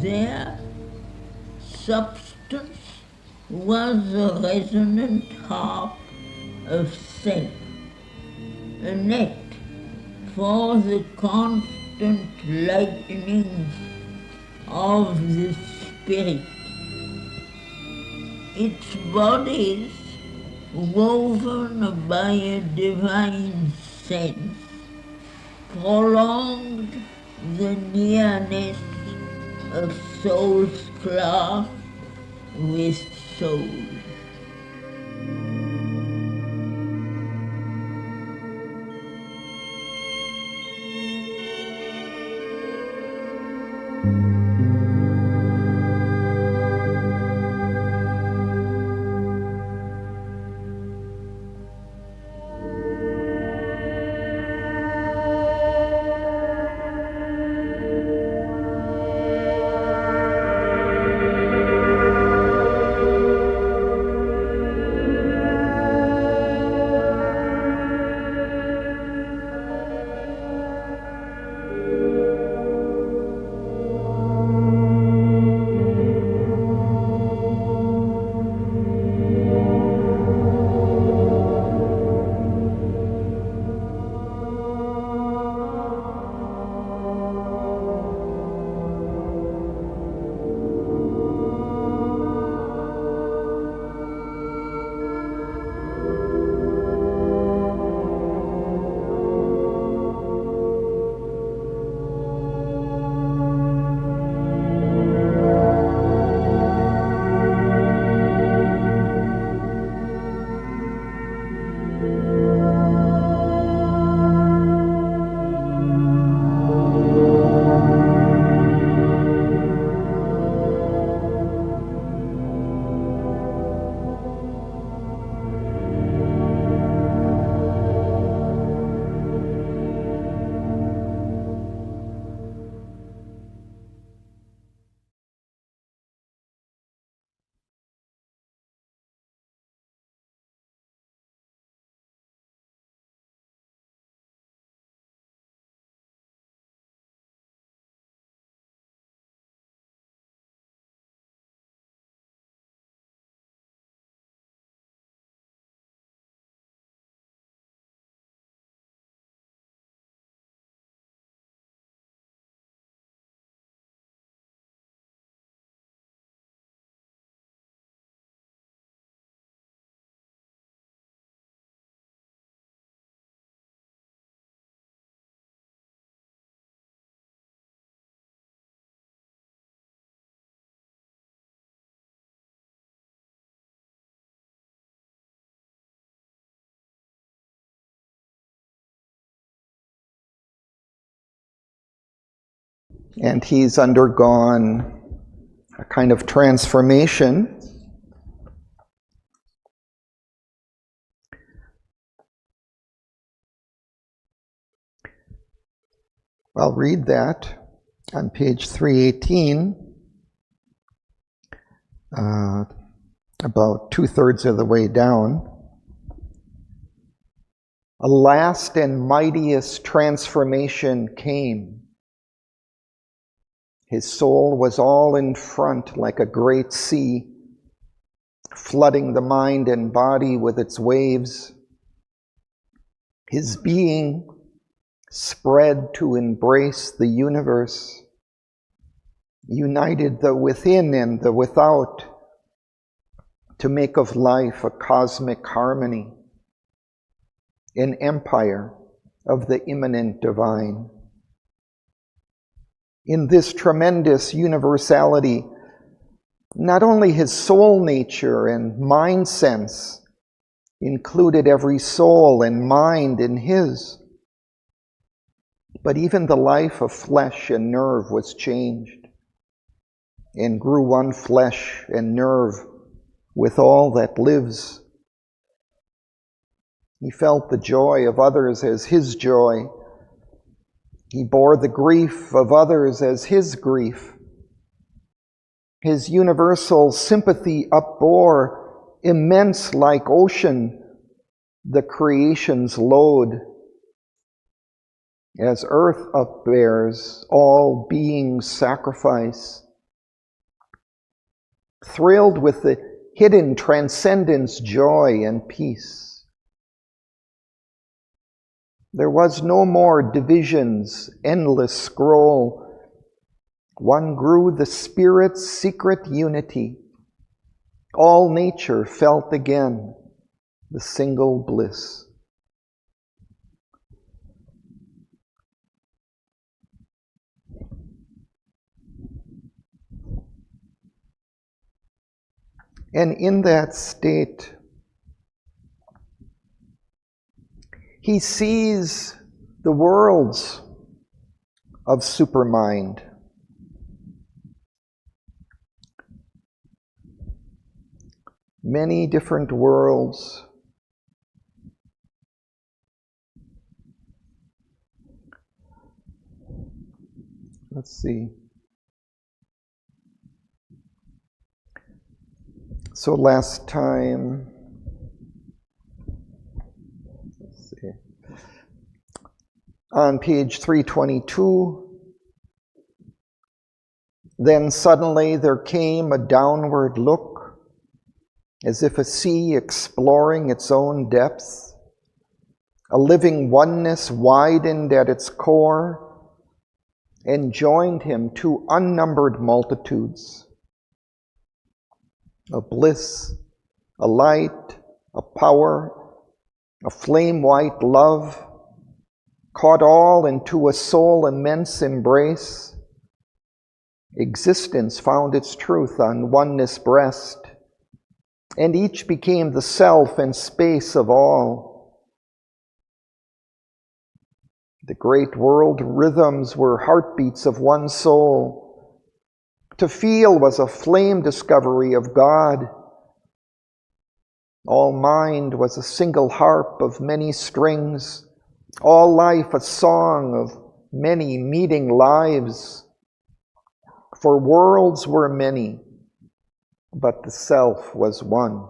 Their substance was the resonant harp of self, a net for the constant lightnings of the spirit. Its bodies, woven by a divine sense, prolonged the nearness of soul's clasp with soul. And he's undergone a kind of transformation. I'll read that on page 318, about 2/3 of the way down. A last and mightiest transformation came. His soul was all in front like a great sea, flooding the mind and body with its waves. His being spread to embrace the universe, united the within and the without, to make of life a cosmic harmony, an empire of the immanent divine. In this tremendous universality, not only his soul nature and mind sense included every soul and mind in his, but even the life of flesh and nerve was changed and grew one flesh and nerve with all that lives. He felt the joy of others as his joy. He bore the grief of others as his grief. His universal sympathy upbore, immense like ocean, the creation's load. As earth upbears all beings' sacrifice, thrilled with the hidden transcendence, joy, and peace. There was no more divisions, endless scroll. One grew the Spirit's secret unity. All nature felt again the single bliss. And in that state, he sees the worlds of supermind. Many different worlds. Let's see. So last time, let's see, on page 322, then suddenly there came a downward look, as if a sea exploring its own depths. A living oneness widened at its core and joined him to unnumbered multitudes. A bliss, a light, a power, a flame-white love, caught all into a soul immense embrace. Existence found its truth on oneness breast, and each became the self and space of all. The great world rhythms were heartbeats of one soul. To feel was a flame discovery of God. All mind was a single harp of many strings, all life a song of many meeting lives. For worlds were many, but the self was one.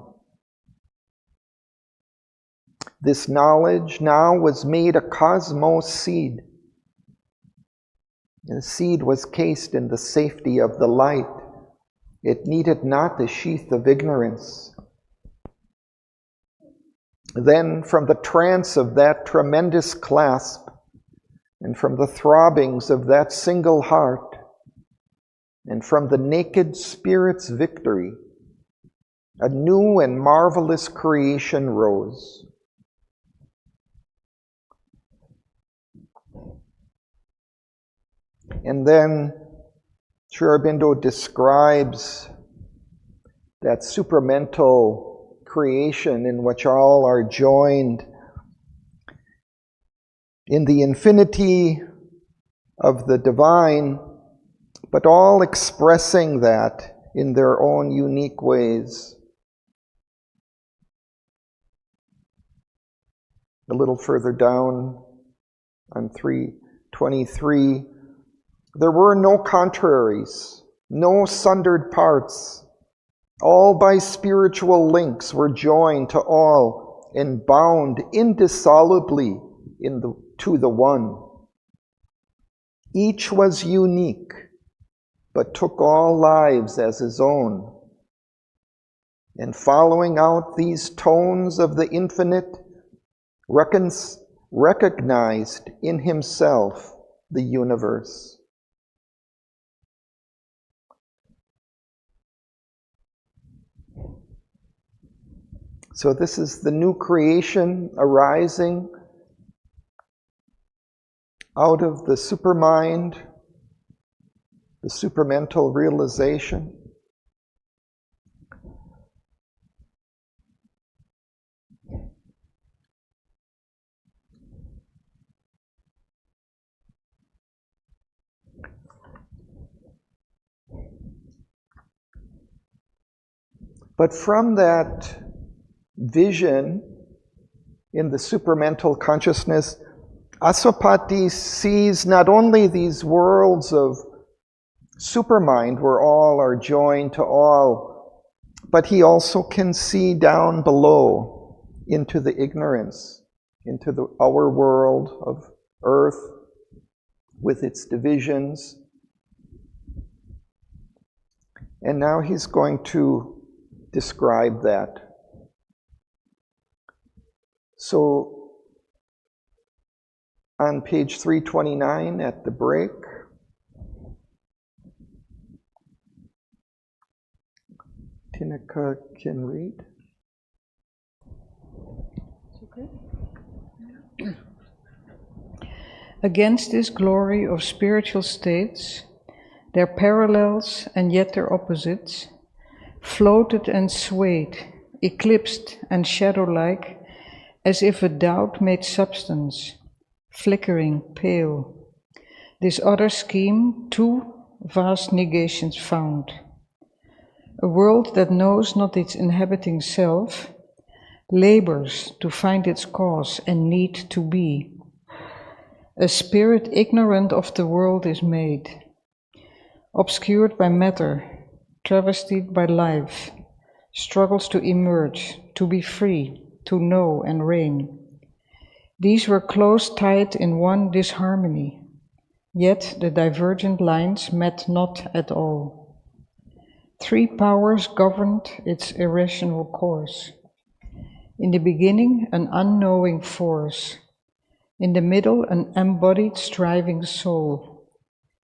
This knowledge now was made a cosmos seed. The seed was cased in the safety of the light. It needed not the sheath of ignorance. Then, from the trance of that tremendous clasp, and from the throbbings of that single heart, and from the naked Spirit's victory, a new and marvelous creation rose. And then Sri Aurobindo describes that supramental creation in which all are joined in the infinity of the divine but all expressing that in their own unique ways. A little further down on 323, there were no contraries, no sundered parts. All by spiritual links were joined to all and bound indissolubly to the one. Each was unique, but took all lives as his own. And following out these tones of the infinite, recognized in himself the universe. So this is the new creation arising out of the supermind, the supermental realization. But from that vision in the supermental consciousness, Aswapati sees not only these worlds of supermind where all are joined to all, but he also can see down below into the ignorance, into our world of earth with its divisions. And now he's going to describe that. So on page 329 at the break, Tinika can read. Okay. Against this glory of spiritual states, their parallels and yet their opposites, floated and swayed, eclipsed and shadow-like, as if a doubt made substance, flickering, pale. This other scheme, two vast negations found. A world that knows not its inhabiting self, labors to find its cause and need to be. A spirit ignorant of the world is made, obscured by matter, travestied by life, struggles to emerge, to be free, to know and reign. These were close tied in one disharmony, yet the divergent lines met not at all. Three powers governed its irrational course. In the beginning, an unknowing force. In the middle, an embodied striving soul.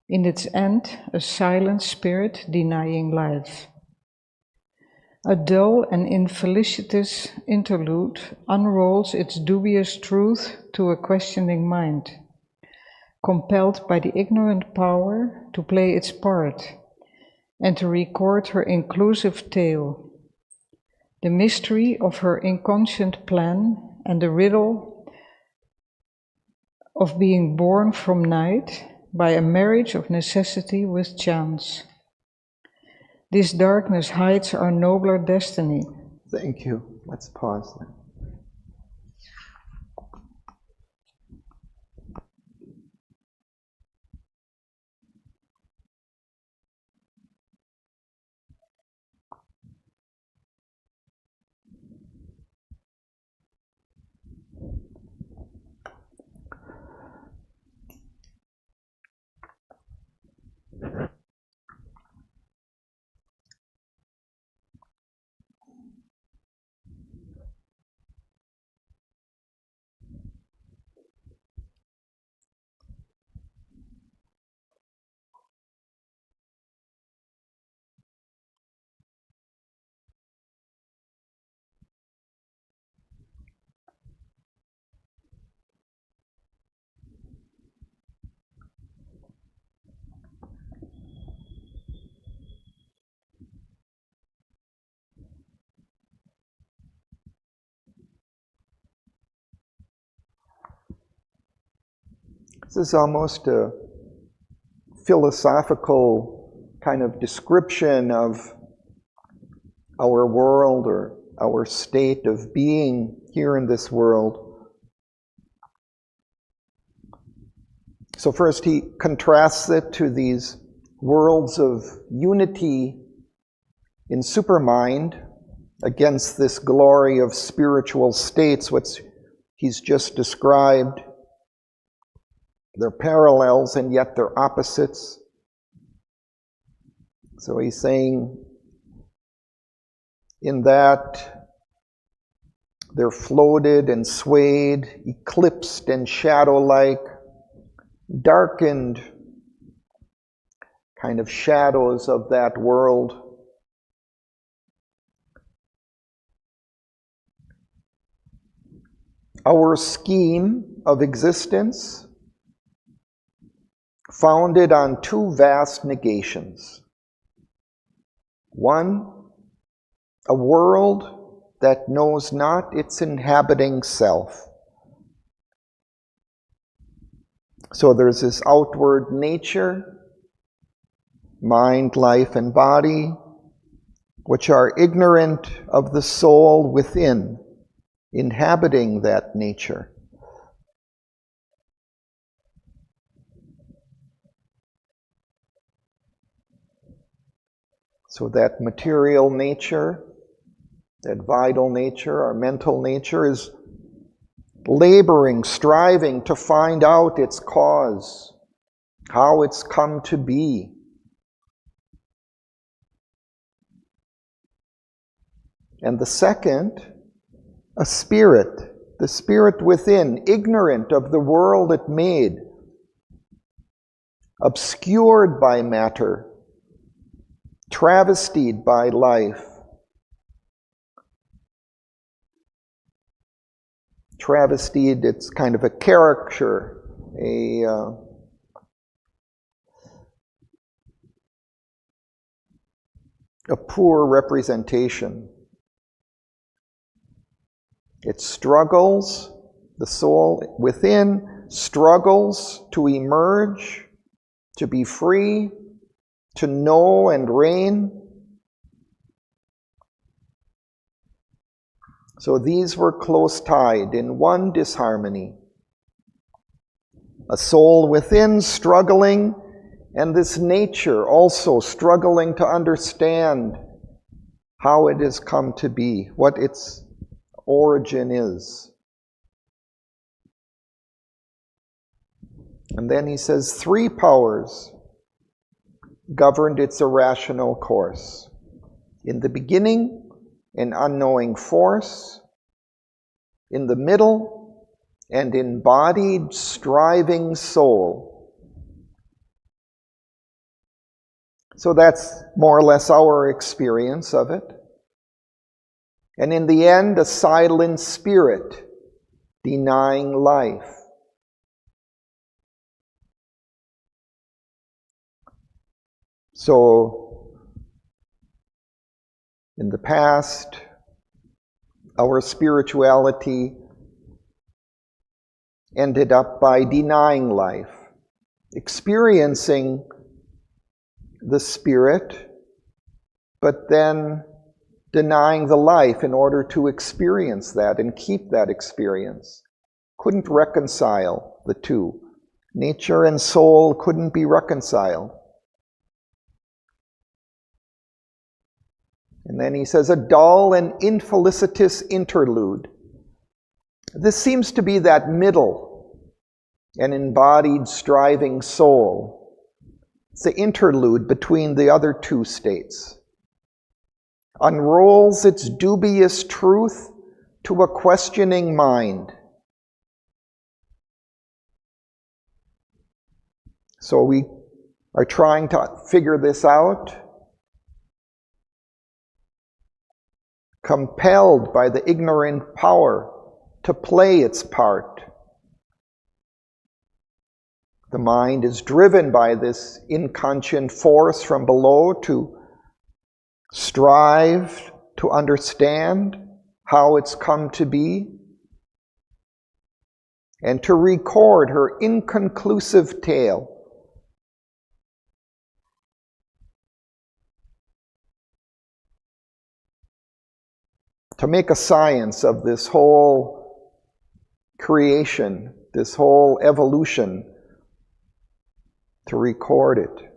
In its end, a silent spirit denying life. A dull and infelicitous interlude unrolls its dubious truth to a questioning mind, compelled by the ignorant power to play its part and to record her inclusive tale, the mystery of her inconscient plan and the riddle of being born from night by a marriage of necessity with chance. This darkness hides our nobler destiny. Thank you. Let's pause there. This is almost a philosophical kind of description of our world or our state of being here in this world. So first he contrasts it to these worlds of unity in supermind against this glory of spiritual states, which he's just described. They're parallels and yet they're opposites. So he's saying in that they're floated and swayed, eclipsed and shadow-like, darkened kind of shadows of that world. Our scheme of existence founded on two vast negations. One, a world that knows not its inhabiting self. So there's this outward nature, mind, life, and body, which are ignorant of the soul within, inhabiting that nature. So that material nature, that vital nature, our mental nature, is laboring, striving to find out its cause, how it's come to be. And the second, a spirit, the spirit within, ignorant of the world it made, obscured by matter, travestied by life. Travestied, it's kind of a caricature, a poor representation. It struggles, the soul within struggles to emerge, to be free, to know and reign. So these were close tied in one disharmony. A soul within struggling, and this nature also struggling to understand how it has come to be, what its origin is. And then he says 3 powers governed its irrational course. In the beginning, an unknowing force. In the middle, an embodied, striving soul. So that's more or less our experience of it. And in the end, a silent spirit denying life. So, in the past, our spirituality ended up by denying life, experiencing the spirit, but then denying the life in order to experience that and keep that experience. Couldn't reconcile the two. Nature and soul couldn't be reconciled. And then he says, a dull and infelicitous interlude. This seems to be that middle, an embodied, striving soul. It's the interlude between the other two states. Unrolls its dubious truth to a questioning mind. So we are trying to figure this out, compelled by the ignorant power to play its part. The mind is driven by this inconscient force from below to strive to understand how it's come to be and to record her inconclusive tale. to make a science of this whole creation, this whole evolution, to record it.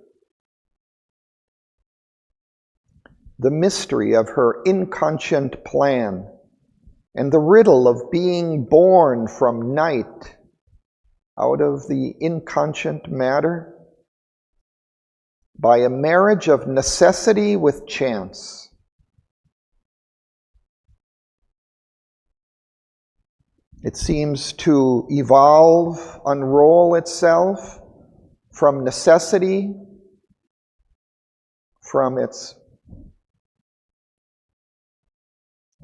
The mystery of her inconscient plan and the riddle of being born from night out of the inconscient matter by a marriage of necessity with chance. It seems to evolve, unroll itself from necessity, from its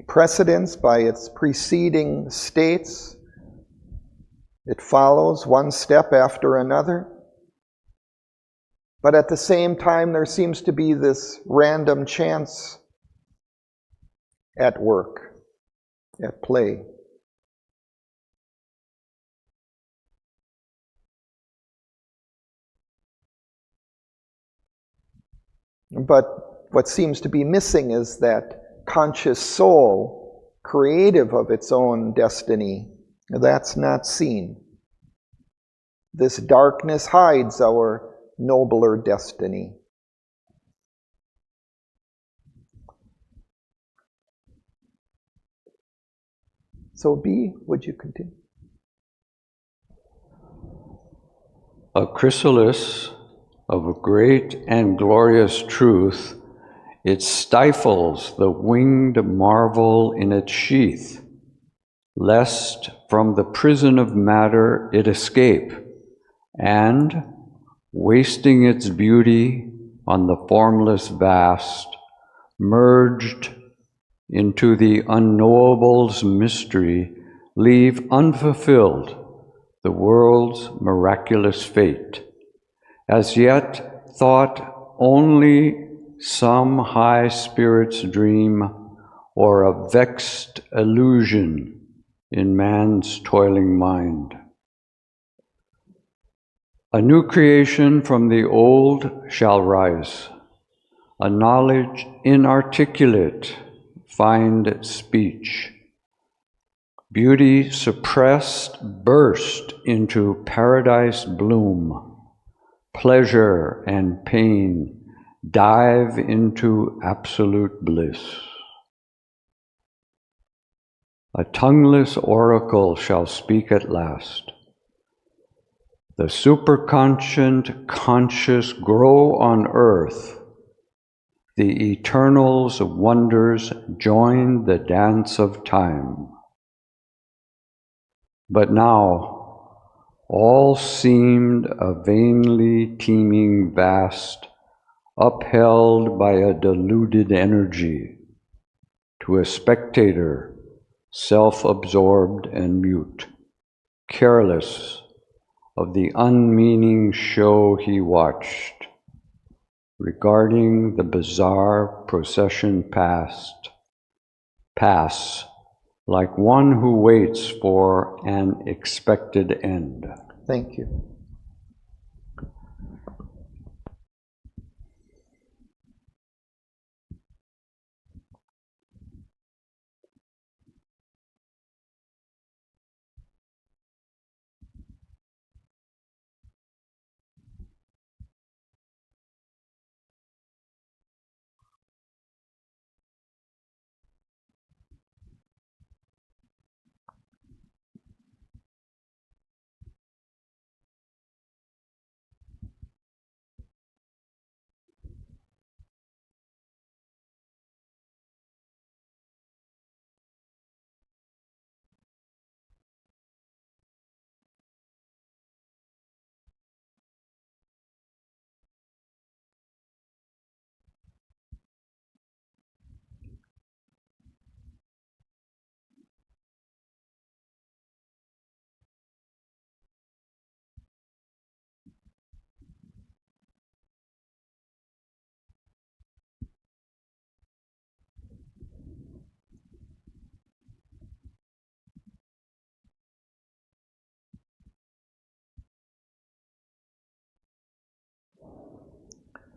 precedence by its preceding states. It follows one step after another. But at the same time, there seems to be this random chance at work, at play. But what seems to be missing is that conscious soul, creative of its own destiny, that's not seen. This darkness hides our nobler destiny. So B, would you continue? A chrysalis of a great and glorious truth, it stifles the winged marvel in its sheath, lest from the prison of matter it escape, and, wasting its beauty on the formless vast, merged into the unknowable's mystery, leave unfulfilled the world's miraculous fate, as yet thought only some high spirit's dream or a vexed illusion in man's toiling mind. A new creation from the old shall rise, a knowledge inarticulate find speech. Beauty suppressed burst into paradise bloom. Pleasure and pain dive into absolute bliss. A tongueless oracle shall speak at last. The superconscient conscious grow on earth. The eternal's wonders join the dance of time. But now, all seemed a vainly teeming vast, upheld by a deluded energy, to a spectator, self-absorbed and mute, careless of the unmeaning show he watched, regarding the bizarre procession pass like one who waits for an expected end. Thank you.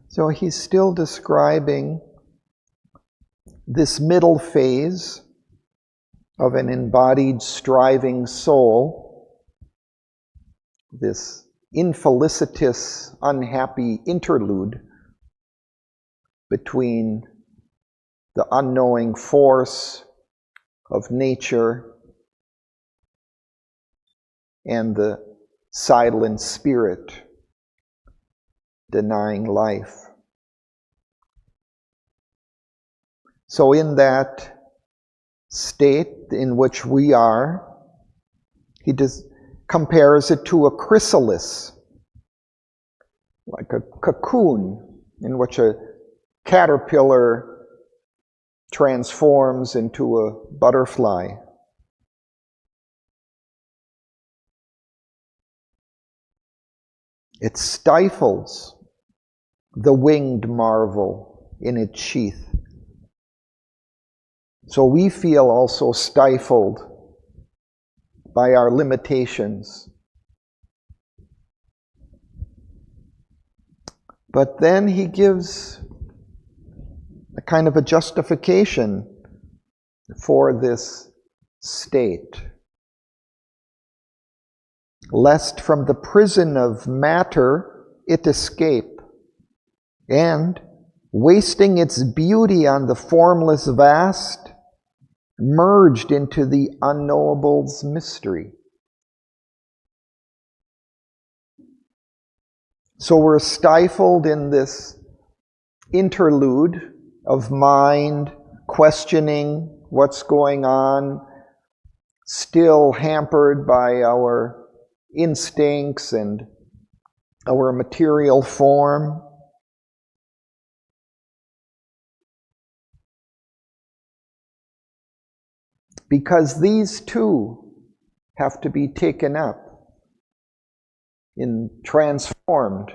So he's still describing this middle phase of an embodied striving soul, this infelicitous, unhappy interlude between the unknowing force of nature and the silent spirit denying life. So in that state in which we are, he compares it to a chrysalis, like a cocoon in which a caterpillar transforms into a butterfly. It stifles the winged marvel in its sheath. So we feel also stifled by our limitations. But then he gives a kind of a justification for this state. Lest from the prison of matter it escape, and, wasting its beauty on the formless vast, merged into the unknowable's mystery. So we're stifled in this interlude of mind questioning what's going on, still hampered by our instincts and our material form. Because these two have to be taken up and transformed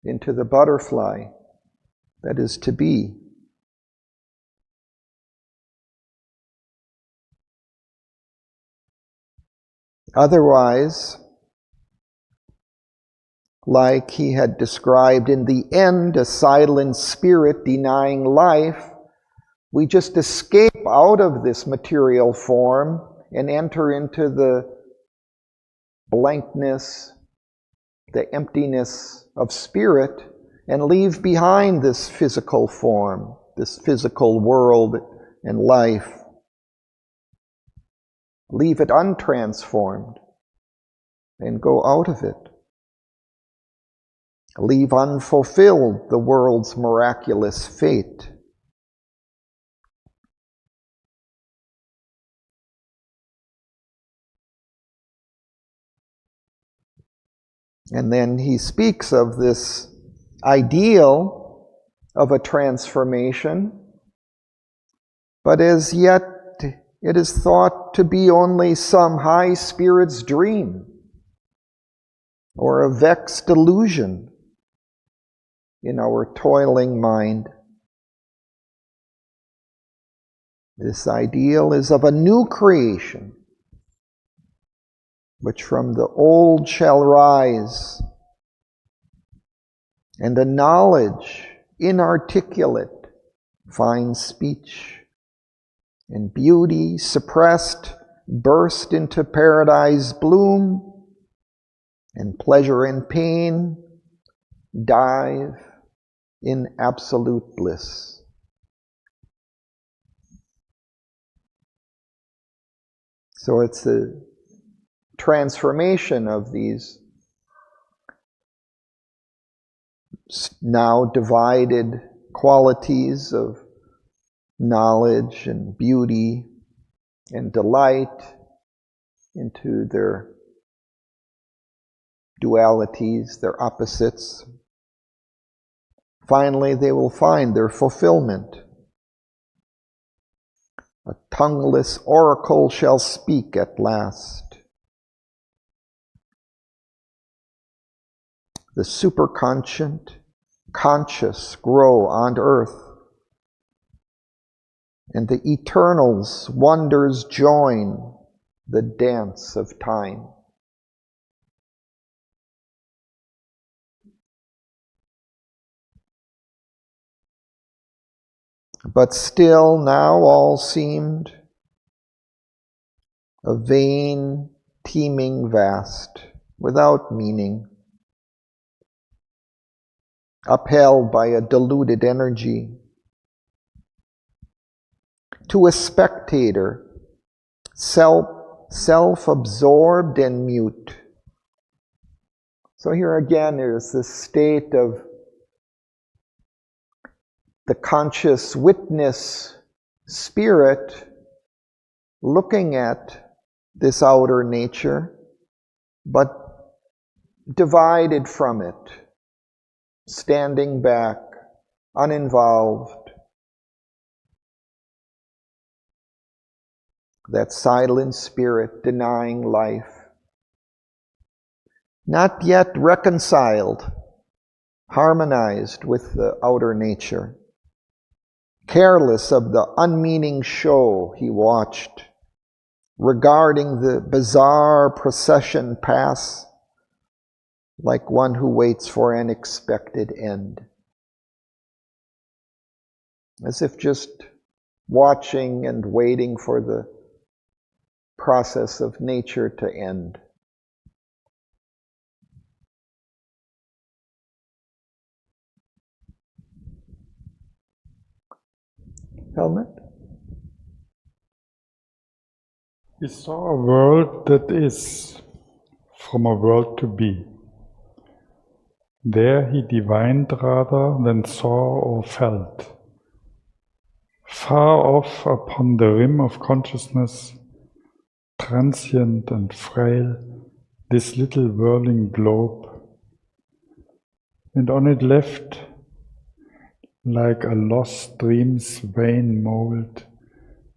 into the butterfly that is to be. Otherwise, like he had described in the end, a silent spirit denying life, we just escape out of this material form and enter into the blankness, the emptiness of spirit, and leave behind this physical form, this physical world and life. Leave it untransformed and go out of it. Leave unfulfilled the world's miraculous fate. And then he speaks of this ideal of a transformation, but as yet it is thought to be only some high spirit's dream or a vexed illusion in our toiling mind. This ideal is of a new creation, which from the old shall rise, and a knowledge inarticulate finds speech, and beauty suppressed burst into paradise bloom, and pleasure and pain dive in absolute bliss. So it's a transformation of these now divided qualities of knowledge and beauty and delight into their dualities, their opposites. Finally, they will find their fulfillment. A tongueless oracle shall speak at last. The superconscient, conscious grow on earth, and the eternal's wonders join the dance of time. But still now all seemed a vain, teeming vast, without meaning, upheld by a diluted energy. To a spectator, self-absorbed and mute. So here again is this state of the conscious witness spirit looking at this outer nature, but divided from it, standing back, uninvolved. That silent spirit denying life. Not yet reconciled, harmonized with the outer nature. Careless of the unmeaning show he watched, regarding the bizarre procession pass like one who waits for an expected end. As if just watching and waiting for the process of nature to end. Helmut? We saw a world that is, from a world to be. There he divined rather than saw or felt. Far off upon the rim of consciousness, transient and frail, this little whirling globe, and on it left, like a lost dream's vain mold,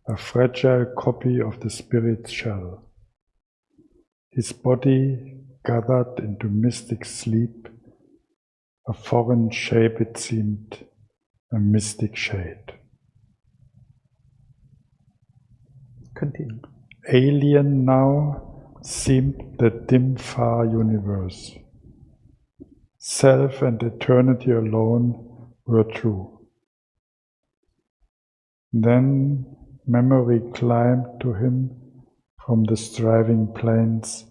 a fragile copy of the spirit's shell. His body gathered into mystic sleep, a foreign shape it seemed, a mystic shade. Continue. Alien now seemed the dim far universe. Self and eternity alone were true. Then memory climbed to him from the striving plains,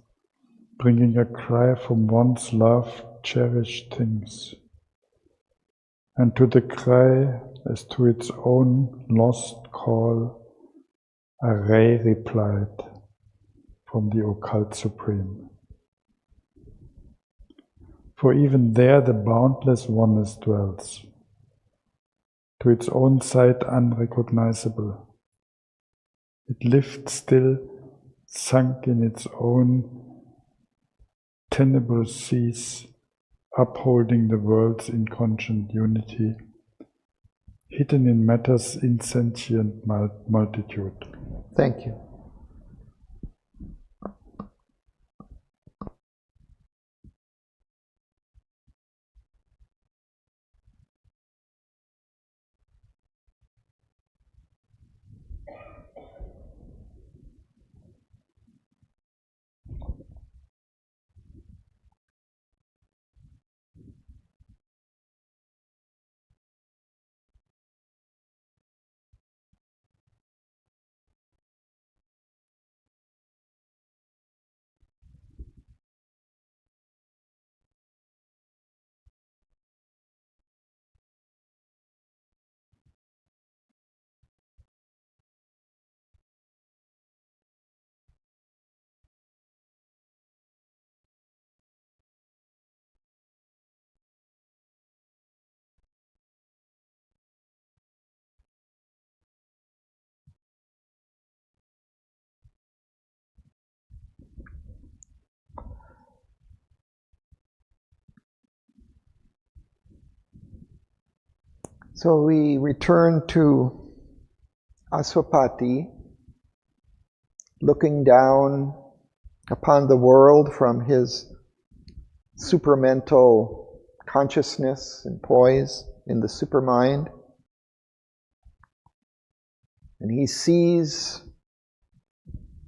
bringing a cry from once loved, cherished things. And to the cry, as to its own lost call, a ray replied from the occult supreme. For even there the boundless oneness dwells, to its own sight unrecognizable. It lived still, sunk in its own tenable seas, upholding the world's inconscient unity, hidden in matter's insentient multitude. Thank you. So we return to Aswapati, looking down upon the world from his supramental consciousness and poise in the supermind. And he sees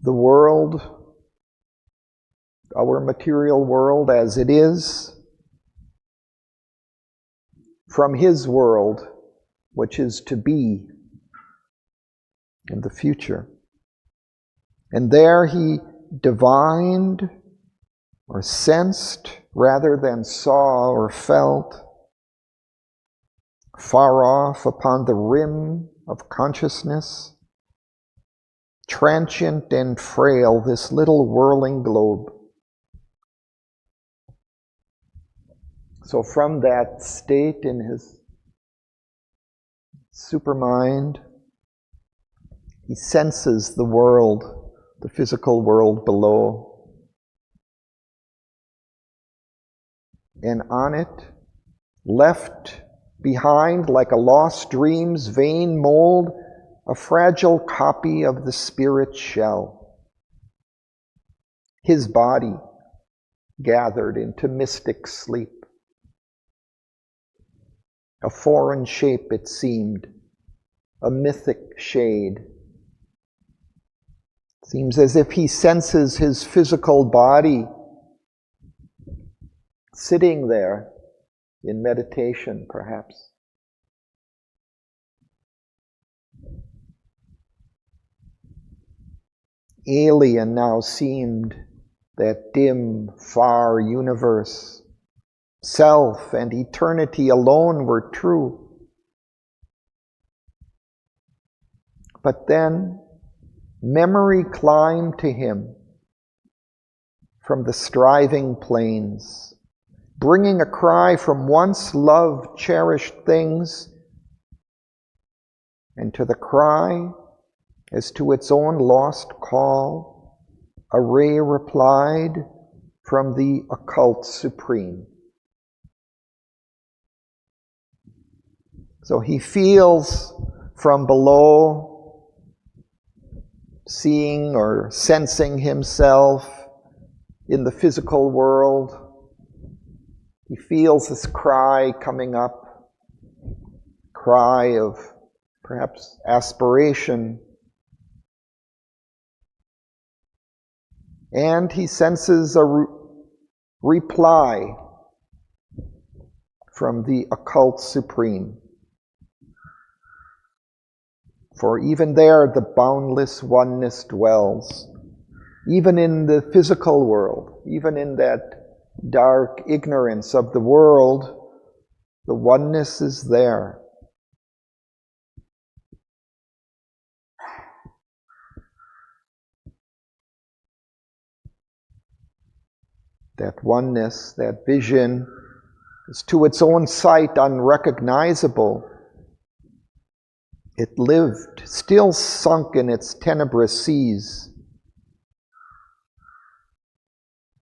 the world, our material world as it is, from his world, which is to be in the future. And there he divined or sensed rather than saw or felt, far off upon the rim of consciousness, transient and frail, this little whirling globe. So from that state in his supermind, he senses the world, the physical world below. And on it, left behind like a lost dream's vain mold, a fragile copy of the spirit shell. His body gathered into mystic sleep. A foreign shape it seemed, a mythic shade. Seems as if he senses his physical body sitting there in meditation, perhaps. Alien now seemed that dim, far universe. Self and eternity alone were true. But then memory climbed to him from the striving plains, bringing a cry from once loved, cherished things, and to the cry, as to its own lost call, a ray replied from the occult supreme. So he feels from below, seeing or sensing himself in the physical world. He feels this cry coming up, cry of perhaps aspiration. And he senses a reply from the occult supreme. For even there the boundless oneness dwells, even in the physical world, even in that dark ignorance of the world, the oneness is there. That oneness, that vision, is to its own sight unrecognizable. It lived, still sunk in its tenebrous seas.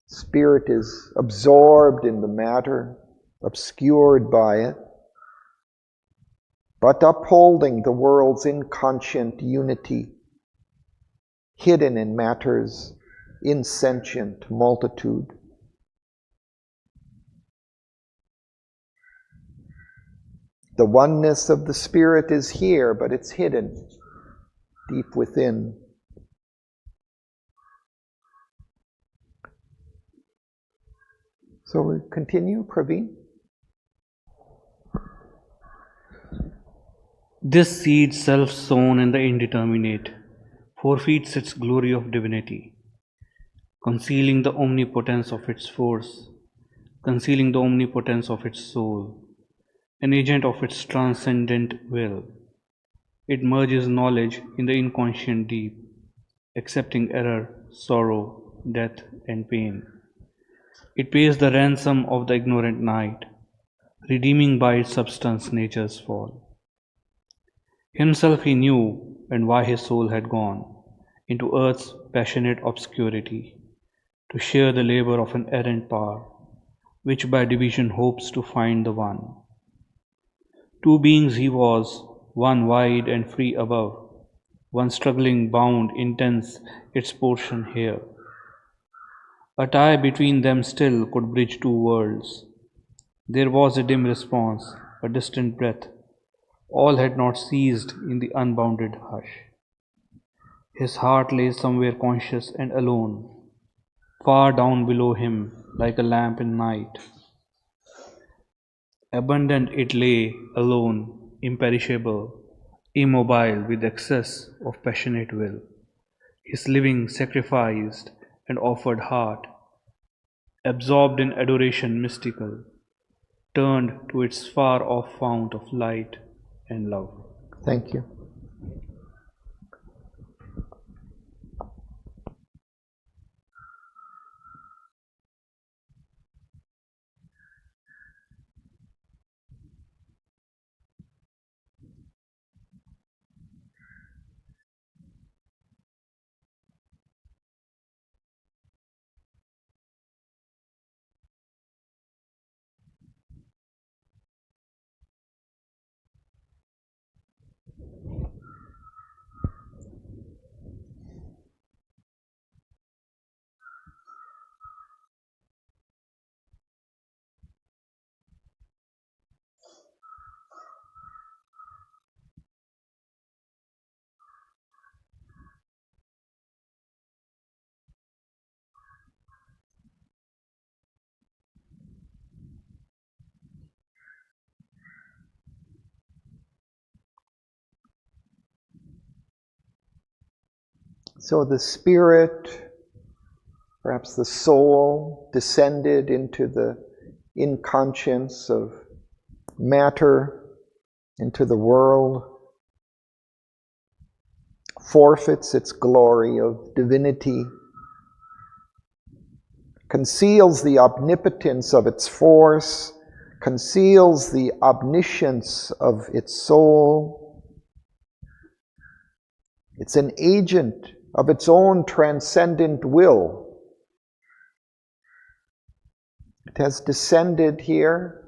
Spirit is absorbed in the matter, obscured by it, but upholding the world's inconscient unity, hidden in matter's insentient multitude. The oneness of the Spirit is here, but it's hidden deep within. So we continue, Praveen. This seed, self-sown in the indeterminate, forfeits its glory of divinity, concealing the omnipotence of its force, concealing the omnipotence of its soul, an agent of its transcendent will. It merges knowledge in the inconscient deep, accepting error, sorrow, death, and pain. It pays the ransom of the ignorant night, redeeming by its substance nature's fall. Himself he knew, and why his soul had gone into earth's passionate obscurity, to share the labor of an errant power, which by division hopes to find the one. Two beings he was, one wide and free above, one struggling bound intense its portion here. A tie between them still could bridge two worlds. There was a dim response, a distant breath. All had not ceased in the unbounded hush. His heart lay somewhere conscious and alone, far down below him like a lamp in night. Abundant it lay, alone, imperishable, immobile with excess of passionate will, his living sacrificed and offered heart, absorbed in adoration mystical, turned to its far-off fount of light and love. Thank you. So the spirit, perhaps the soul, descended into the inconscience of matter, into the world, forfeits its glory of divinity, conceals the omnipotence of its force, conceals the omniscience of its soul. It's an agent of its own transcendent will. It has descended here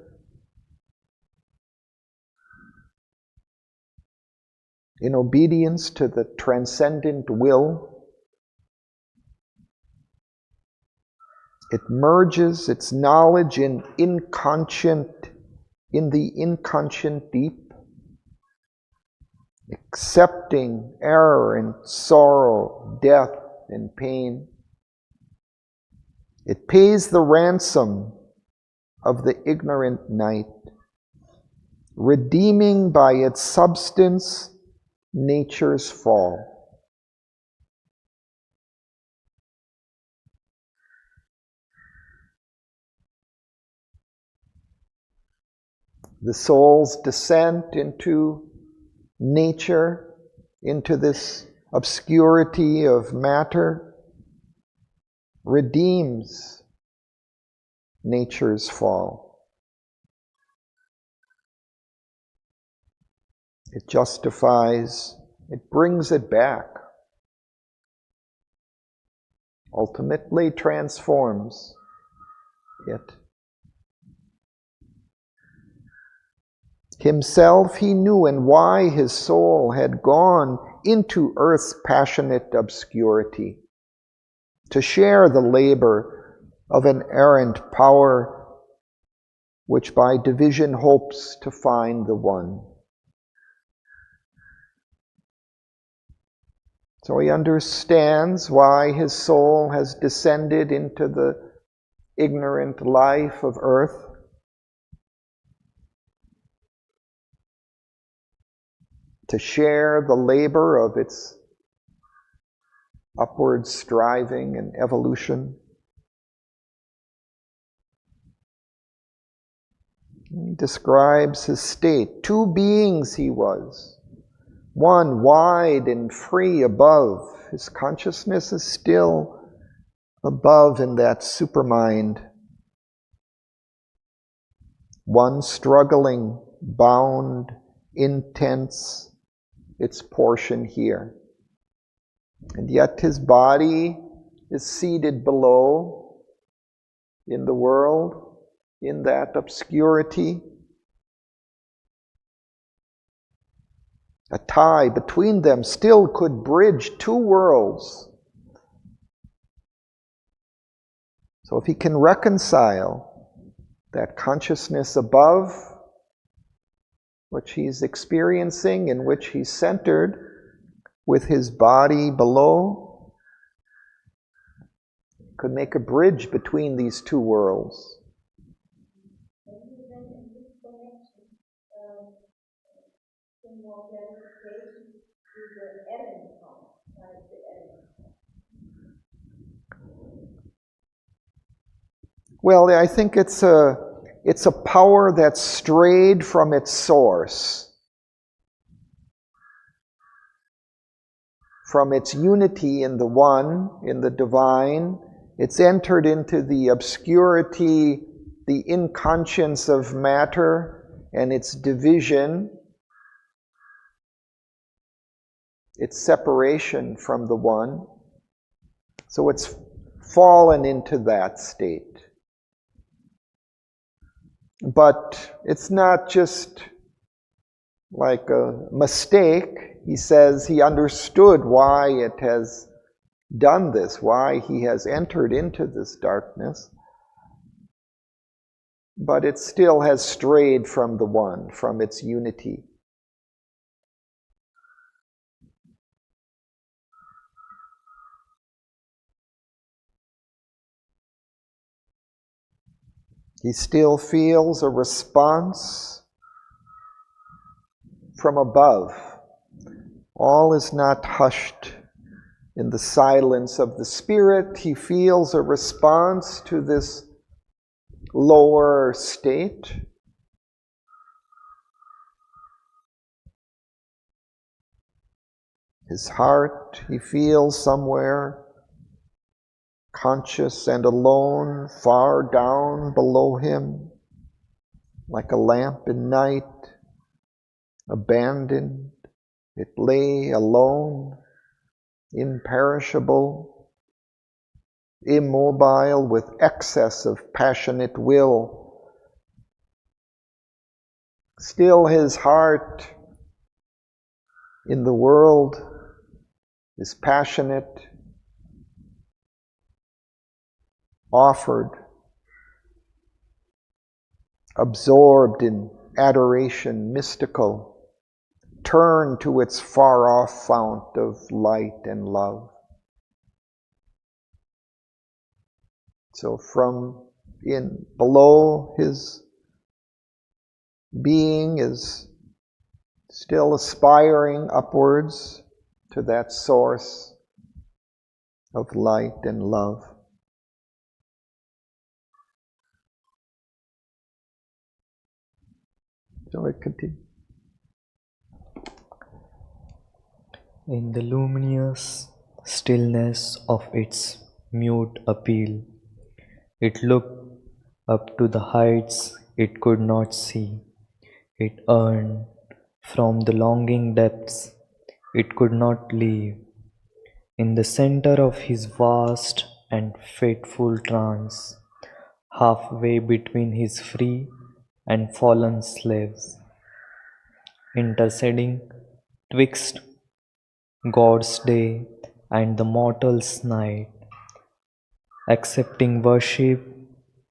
in obedience to the transcendent will. It merges its knowledge in the inconscient deep, accepting error and sorrow, death and pain. It pays the ransom of the ignorant night, redeeming by its substance nature's fall. The soul's descent into nature, into this obscurity of matter, redeems nature's fall. It justifies, it brings it back, ultimately transforms it. Himself he knew, and why his soul had gone into earth's passionate obscurity, to share the labor of an errant power, which by division hopes to find the one. So he understands why his soul has descended into the ignorant life of earth, to share the labor of its upward striving and evolution. He describes his state. Two beings he was. One wide and free above. His consciousness is still above in that supermind. One struggling, bound, intense, its portion here. And yet his body is seated below in the world, in that obscurity. A tie between them still could bridge two worlds. So if he can reconcile that consciousness above, which he's experiencing, in which he's centered, with his body below, could make a bridge between these two worlds. More clarification to the errand part, like the errand. Well, I think it's a power that's strayed from its source, from its unity in the one, in the divine. It's entered into the obscurity, the inconscience of matter and its division, its separation from the one. So it's fallen into that state. But it's not just like a mistake. He says he understood why it has done this, why he has entered into this darkness. But it still has strayed from the one, from its unity. He still feels a response from above. All is not hushed in the silence of the spirit. He feels a response to this lower state. His heart, he feels somewhere conscious and alone, far down below him, like a lamp in night, abandoned. It lay alone, imperishable, immobile, with excess of passionate will. Still his heart in the world is passionate, offered, absorbed in adoration, mystical, turned to its far-off fount of light and love. So from below, his being is still aspiring upwards to that source of light and love. Shall I continue? In the luminous stillness of its mute appeal, it looked up to the heights it could not see. It yearned from the longing depths it could not leave. In the center of his vast and fateful trance, halfway between his free and fallen slaves, interceding twixt God's day and the mortal's night, accepting worship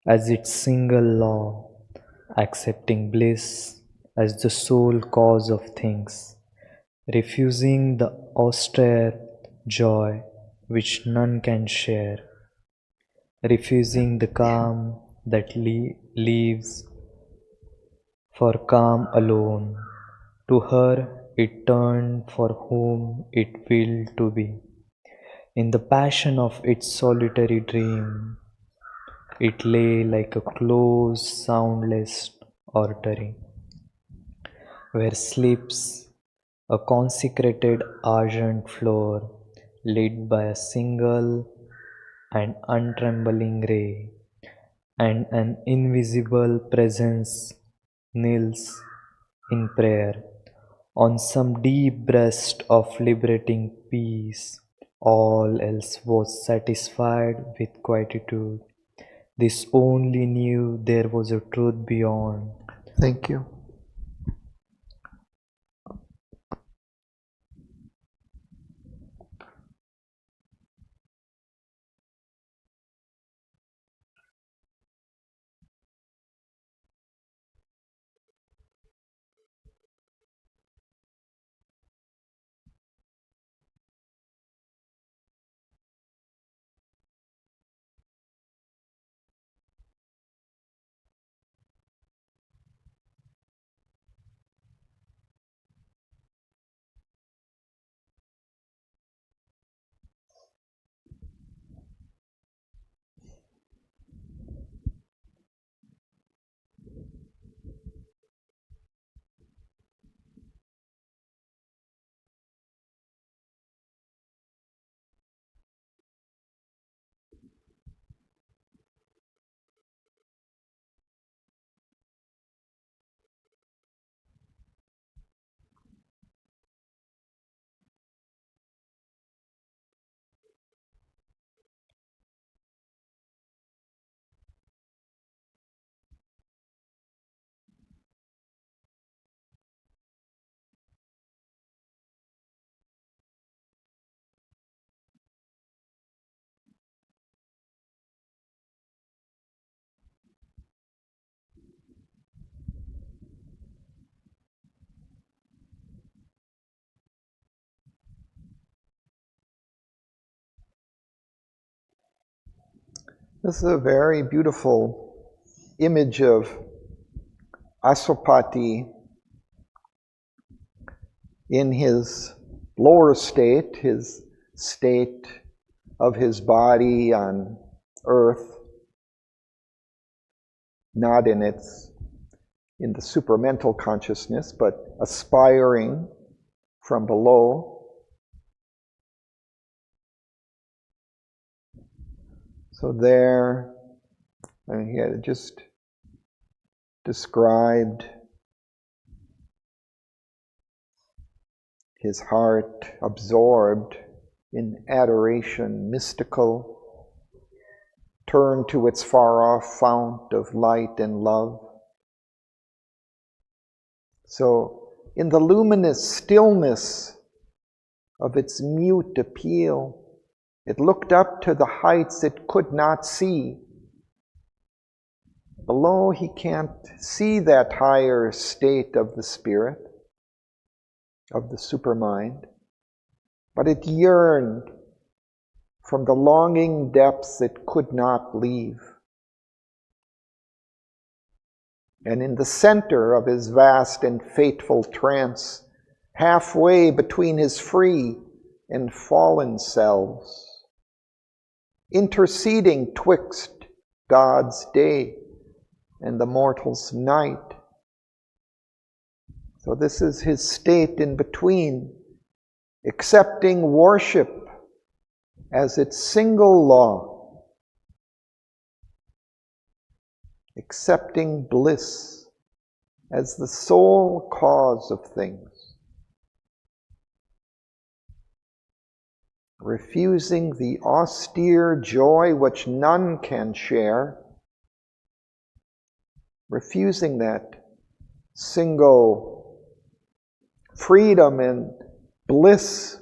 as its single law, accepting bliss as the sole cause of things, refusing the austere joy which none can share, refusing the calm that lives for calm alone. To her it turned for whom it willed to be. In the passion of its solitary dream, it lay like a closed, soundless oratory, where sleeps a consecrated argent floor, lit by a single and untrembling ray, and an invisible presence kneels in prayer on some deep breast of liberating peace. All else was satisfied with quietude. This only knew there was a truth beyond. Thank you. This is a very beautiful image of Aswapati in his lower state, his state of his body on earth, not in the supramental consciousness, but aspiring from below. So there, and he had just described his heart absorbed in adoration, mystical, turned to its far-off fount of light and love. So, in the luminous stillness of its mute appeal, it looked up to the heights it could not see. Below, he can't see that higher state of the spirit, of the supermind, but it yearned from the longing depths it could not leave. And in the center of his vast and fateful trance, halfway between his free and fallen selves, interceding twixt God's day and the mortal's night. So this is his state in between, accepting worship as its single law, accepting bliss as the sole cause of things, refusing the austere joy which none can share, refusing that single freedom and bliss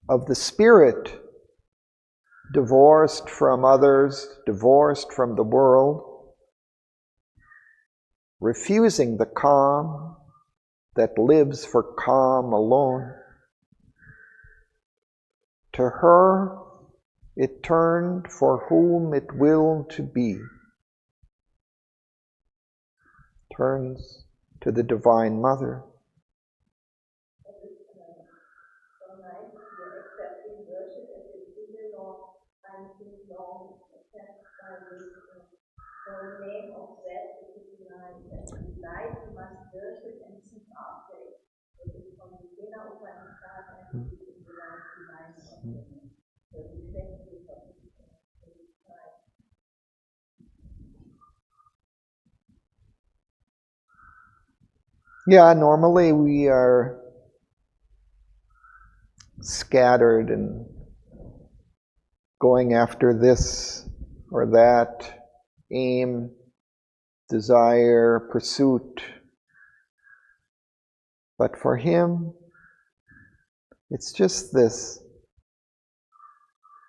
of the spirit, divorced from others, divorced from the world, refusing the calm that lives for calm alone. To her it turned for whom it willed to be. Turns to the Divine Mother. The name of that is light you must worship and seek after it. It is from the Vena Upanishad and it is the light divine. So exactly what it is right. Yeah, normally we are scattered and going after this or that aim, desire, pursuit. But for him, it's just this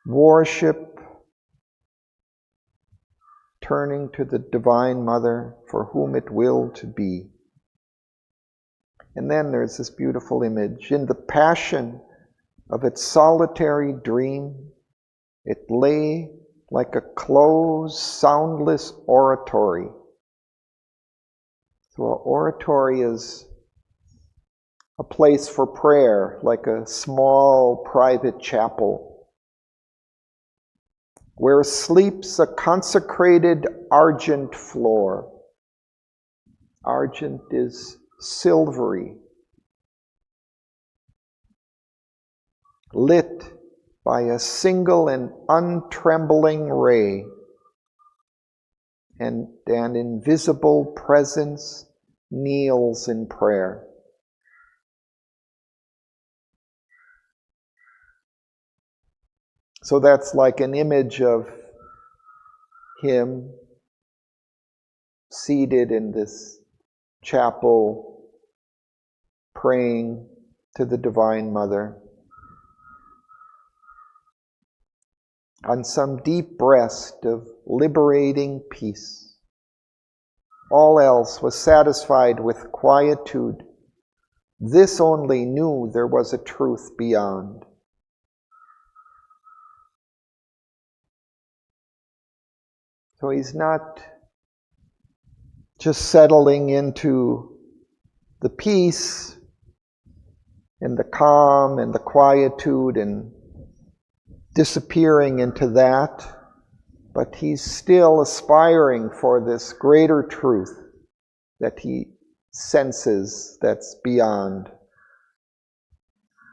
worship, turning to the Divine Mother for whom it will to be. And then there's this beautiful image. In the passion of its solitary dream, it lay like a closed, soundless oratory. So an oratory is a place for prayer, like a small private chapel, where sleeps a consecrated argent floor. Argent is silvery, lit by a single and untrembling ray, and an invisible presence kneels in prayer. So that's like an image of him seated in this chapel praying to the Divine Mother on some deep rest of liberating peace. All else was satisfied with quietude. This only knew there was a truth beyond. So he's not just settling into the peace and the calm and the quietude and disappearing into that, but he's still aspiring for this greater truth that he senses that's beyond,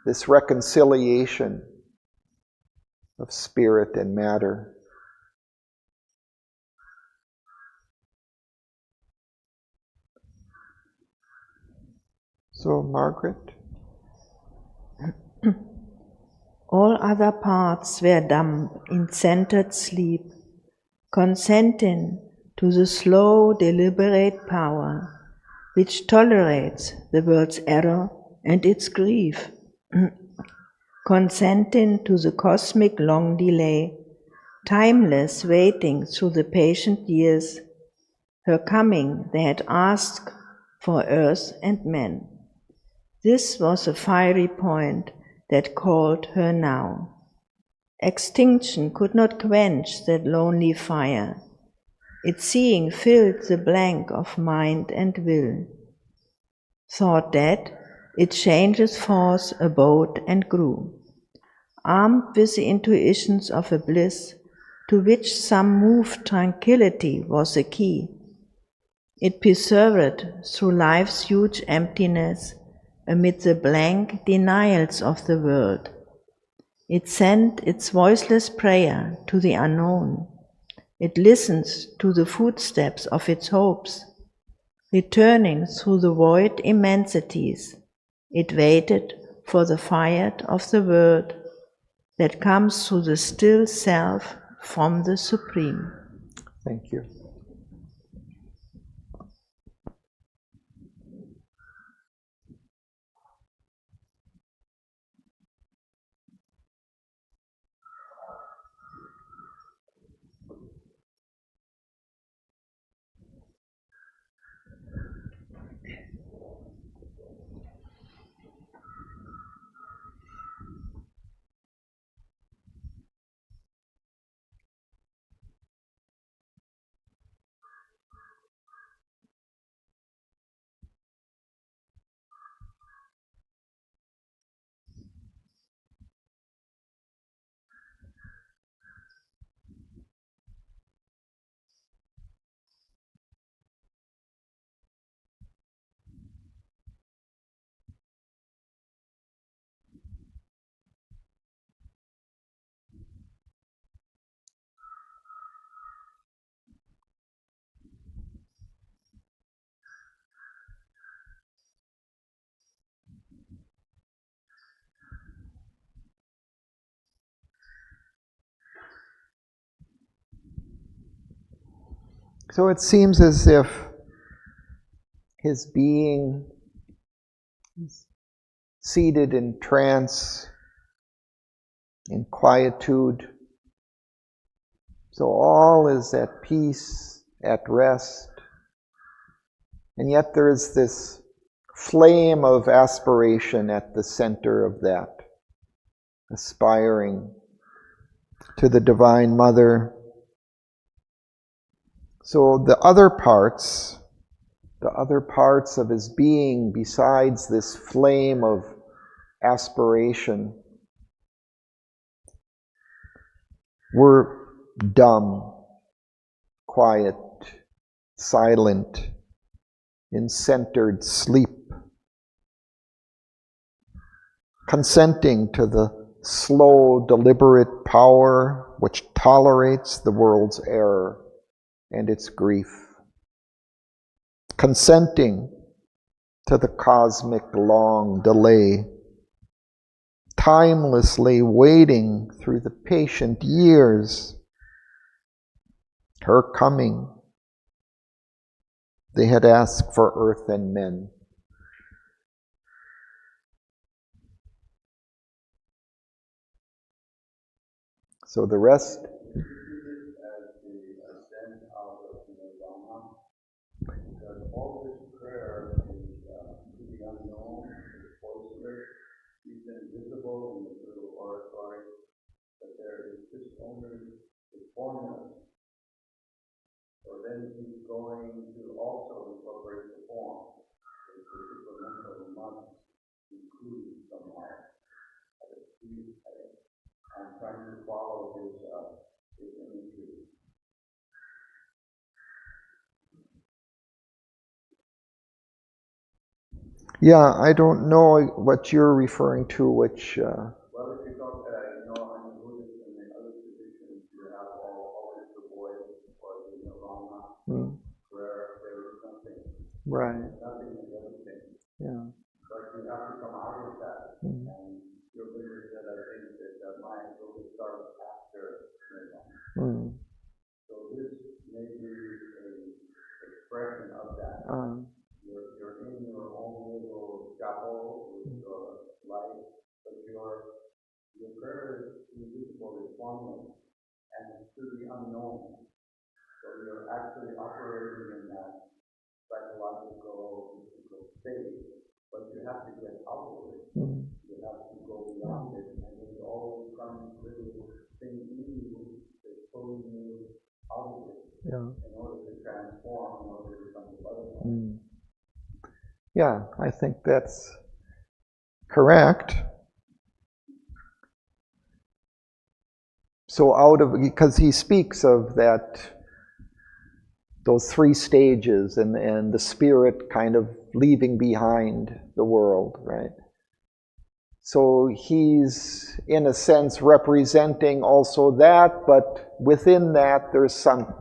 this reconciliation of spirit and matter. So, Margaret? All other parts were dumb in centered sleep, consenting to the slow, deliberate power which tolerates the world's error and its grief, consenting to the cosmic long delay, timeless waiting through the patient years, her coming they had asked for earth and men. This was a fiery point that called her now. Extinction could not quench that lonely fire. Its seeing filled the blank of mind and will. Thought dead, its changes force abode and grew, armed with the intuitions of a bliss to which some moved tranquility was the key. It persevered through life's huge emptiness amid the blank denials of the world. It sent its voiceless prayer to the unknown. It listens to the footsteps of its hopes. Returning through the void immensities, it waited for the fiat of the word that comes through the still self from the Supreme. Thank you. So it seems as if his being is seated in trance, in quietude. So all is at peace, at rest. And yet there is this flame of aspiration at the center of that, aspiring to the Divine Mother. So the other parts of his being, besides this flame of aspiration, were dumb, quiet, silent, in centered sleep, consenting to the slow, deliberate power which tolerates the world's error and its grief, consenting to the cosmic long delay, timelessly waiting through the patient years, her coming. They had asked for earth and men. So the rest. All this prayer is to the unknown, to the voiceless, he's invisible in the little oratory, but there is just only the formula then he's going to also incorporate the form. The supernatural must include somehow. I'm trying to follow his imagery. Yeah, I don't know what you're referring to, which... Well, if you talk, I'm a Buddhist in the other traditions, you have always the voice or the nirvana, where there is something. Right. Nothing is everything. Yeah. But you have to come out of that. And your Buddha said, I think that mind will start after nirvana. So this may be an expression of that. You're in your own little chapel with your light, but your prayer is invisible, is formless, and it's to the unknown. So you're actually operating in that psychological state, but you have to get out of it. You have to go beyond it, and there's always some little thing in you that's pulling you out of it in order to transform, in order to become a butterfly. Yeah, I think that's correct. So because he speaks of those three stages and the spirit kind of leaving behind the world, right? So he's, in a sense, representing also that, but within that there's some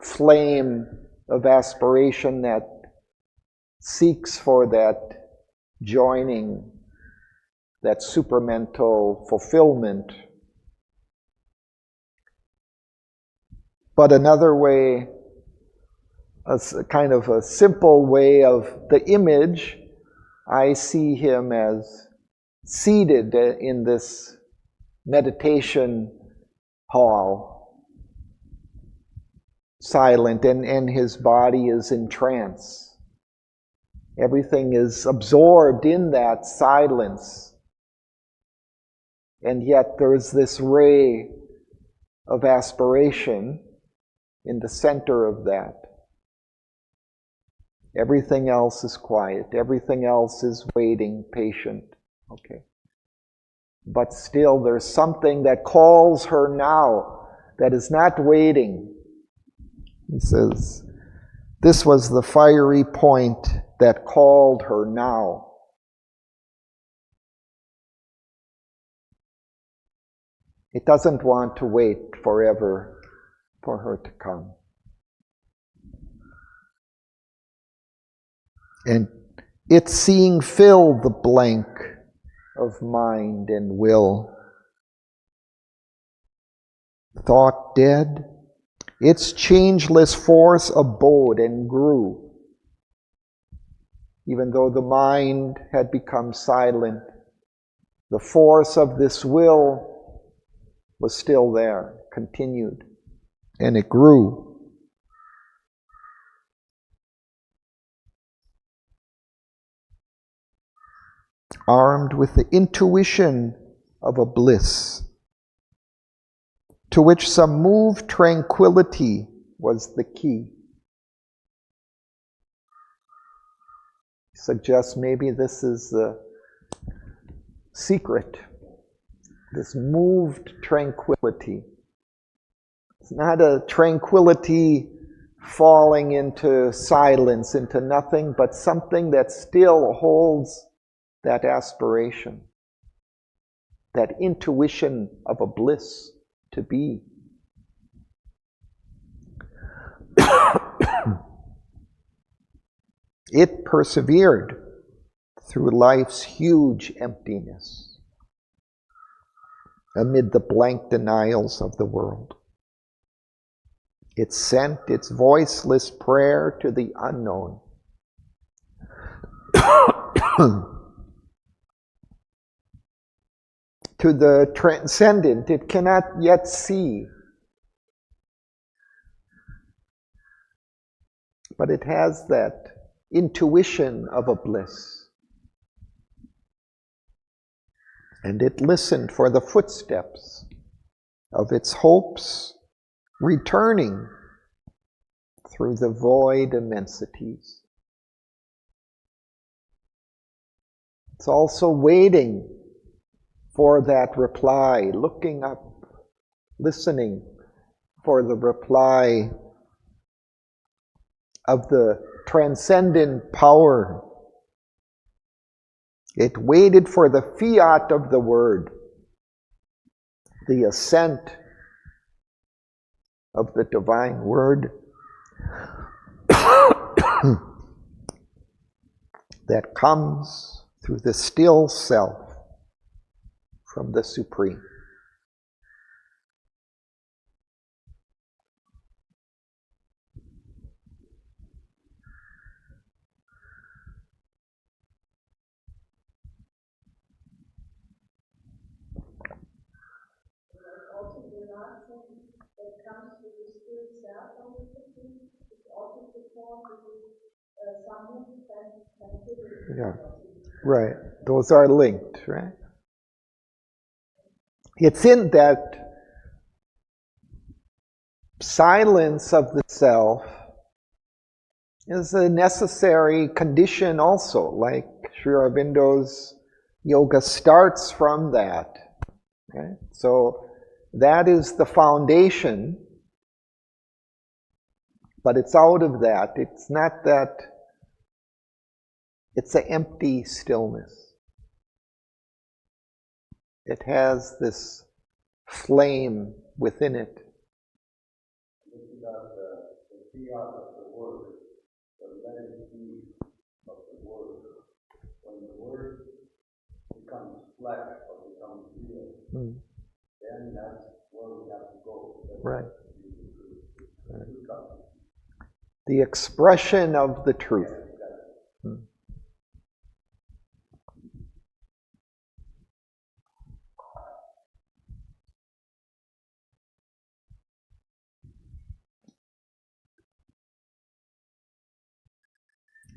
flame of aspiration that seeks for that joining, that supramental fulfillment. But another way, a kind of a simple way of the image, I see him as seated in this meditation hall, silent, and his body is in trance. Everything is absorbed in that silence. And yet there's this ray of aspiration in the center of that. Everything else is quiet. Everything else is waiting, patient. Okay. But still there's something that calls her now, that is not waiting. He says, this was the fiery point that called her now. It doesn't want to wait forever for her to come. And it's seeing fill the blank of mind and will. Thought dead, its changeless force abode and grew. Even though the mind had become silent, the force of this will was still there, continued, and it grew. Armed with the intuition of a bliss, to which some moved tranquility was the key. Suggests maybe this is the secret, this moved tranquility. It's not a tranquility falling into silence, into nothing, but something that still holds that aspiration, that intuition of a bliss to be. It persevered through life's huge emptiness, amid the blank denials of the world. It sent its voiceless prayer to the unknown. To the transcendent it cannot yet see, but it has that intuition of a bliss. And it listened for the footsteps of its hopes returning through the void immensities. It's also waiting for that reply, looking up, listening for the reply of the transcendent power. It waited for the fiat of the word, the assent of the divine word that comes through the still self from the Supreme. Also, the last thing that comes to the still self on the Supreme is also performed with some sensitivity. Yeah, right. Those are linked, right? It's in that silence of the self is a necessary condition also, like Sri Aurobindo's yoga starts from that. Okay? So that is the foundation, but it's out of that. It's not that, it's an empty stillness. It has this flame within it. This is the fiat of the word, the letting be of the word. When the word becomes flesh or becomes real, then that's where we have to go. Right. The expression of the truth.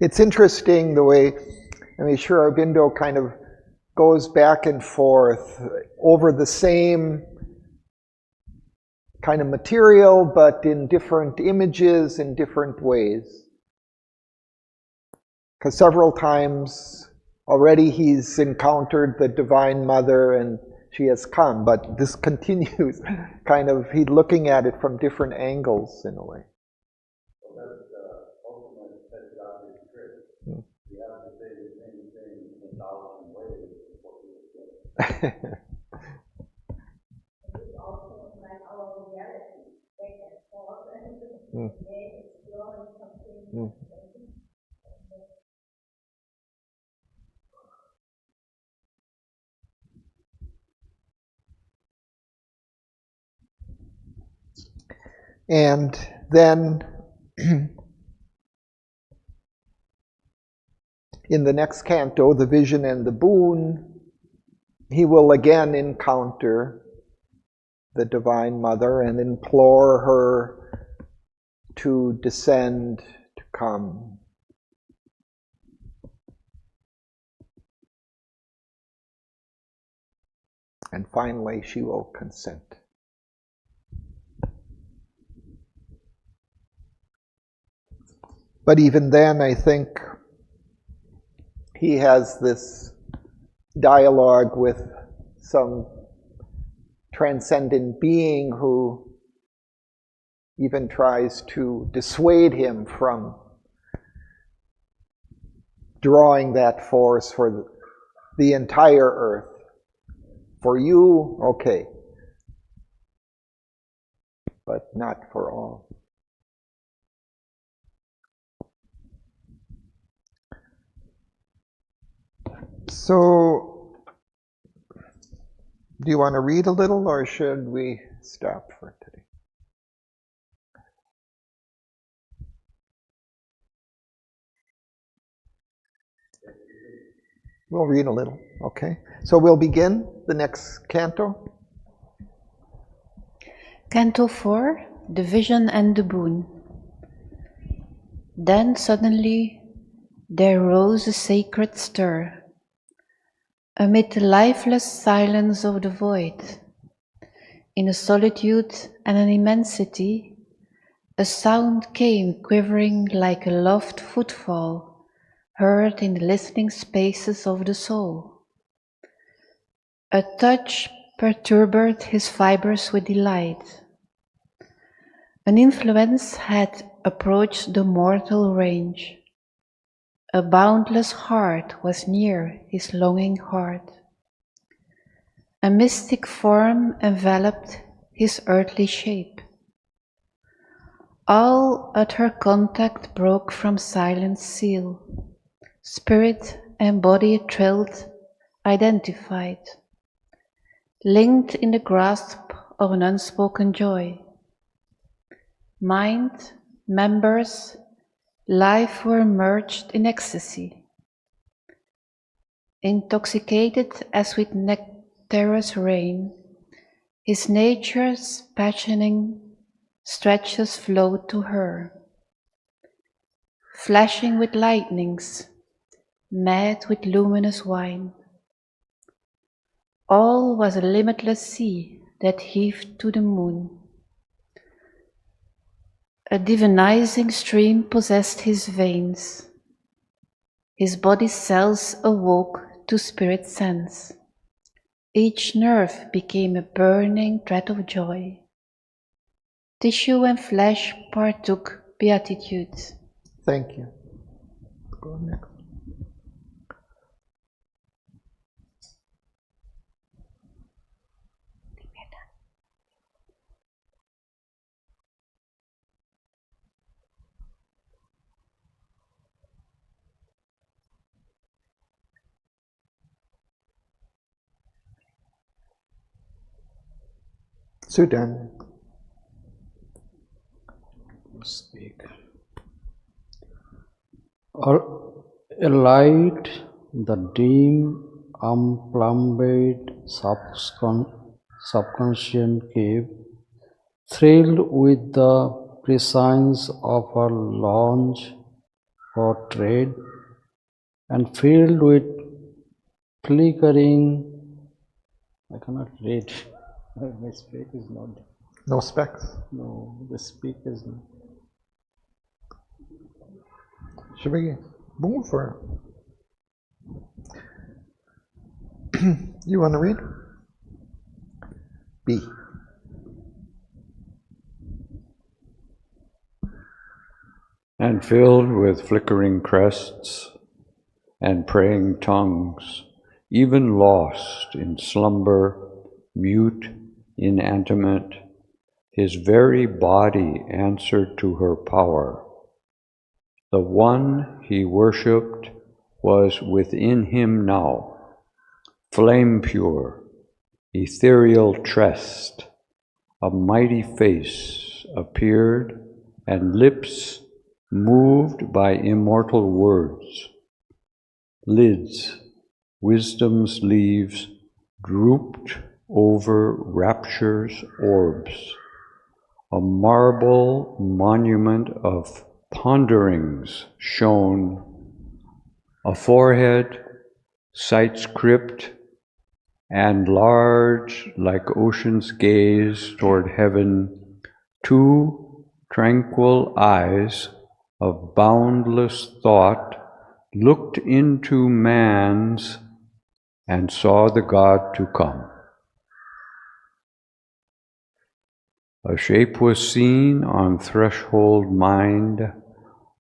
It's interesting the way, Sri Aurobindo kind of goes back and forth over the same kind of material, but in different images, in different ways. Because several times already he's encountered the Divine Mother and she has come, but this continues, kind of, he's looking at it from different angles in a way. So that's the ultimate pedagogic trick. You have to say the same thing in 1,000 ways before people get it. It's also like our reality, back and forth, and exploring something. And then in the next canto, the vision and the boon, he will again encounter the Divine Mother and implore her to descend, to come. And finally, she will consent. But even then, I think he has this dialogue with some transcendent being who even tries to dissuade him from drawing that force for the entire earth. For you, okay, but not for all. So, do you want to read a little, or should we stop for today? We'll read a little, okay? So we'll begin the next canto. Canto 4, The Vision and the Boon. Then suddenly there rose a sacred stir. Amid the lifeless silence of the void, in a solitude and an immensity, a sound came quivering like a loved footfall, heard in the listening spaces of the soul. A touch perturbed his fibers with delight. An influence had approached the mortal range. A boundless heart was near his longing heart. A mystic form enveloped his earthly shape. All at her contact broke from silent seal. Spirit and body thrilled, identified, linked in the grasp of an unspoken joy. Mind, members, life were merged in ecstasy. Intoxicated as with nectarous rain, his nature's passioning stretches flowed to her, flashing with lightnings, mad with luminous wine. All was a limitless sea that heaved to the moon. A divinizing stream possessed his veins. His body's cells awoke to spirit sense. Each nerve became a burning thread of joy. Tissue and flesh partook beatitude. Thank you. Go next. Sudan. Speak. A light the dim, unplumbed subconscious cave, thrilled with the prescience of a launch for trade, and filled with flickering. I cannot read. My speak is not. No specs. No, the speak is not. Should we move or? You want to read? B. And filled with flickering crests and praying tongues, even lost in slumber, mute, inanimate, his very body answered to her power. The one he worshipped was within him now, flame pure, ethereal tressed, a mighty face appeared, and lips moved by immortal words. Lids, wisdom's leaves, drooped over rapture's orbs. A marble monument of ponderings shone, a forehead, sights crypt, and large like ocean's gaze toward heaven, two tranquil eyes of boundless thought looked into man's and saw the God to come. A shape was seen on threshold mind,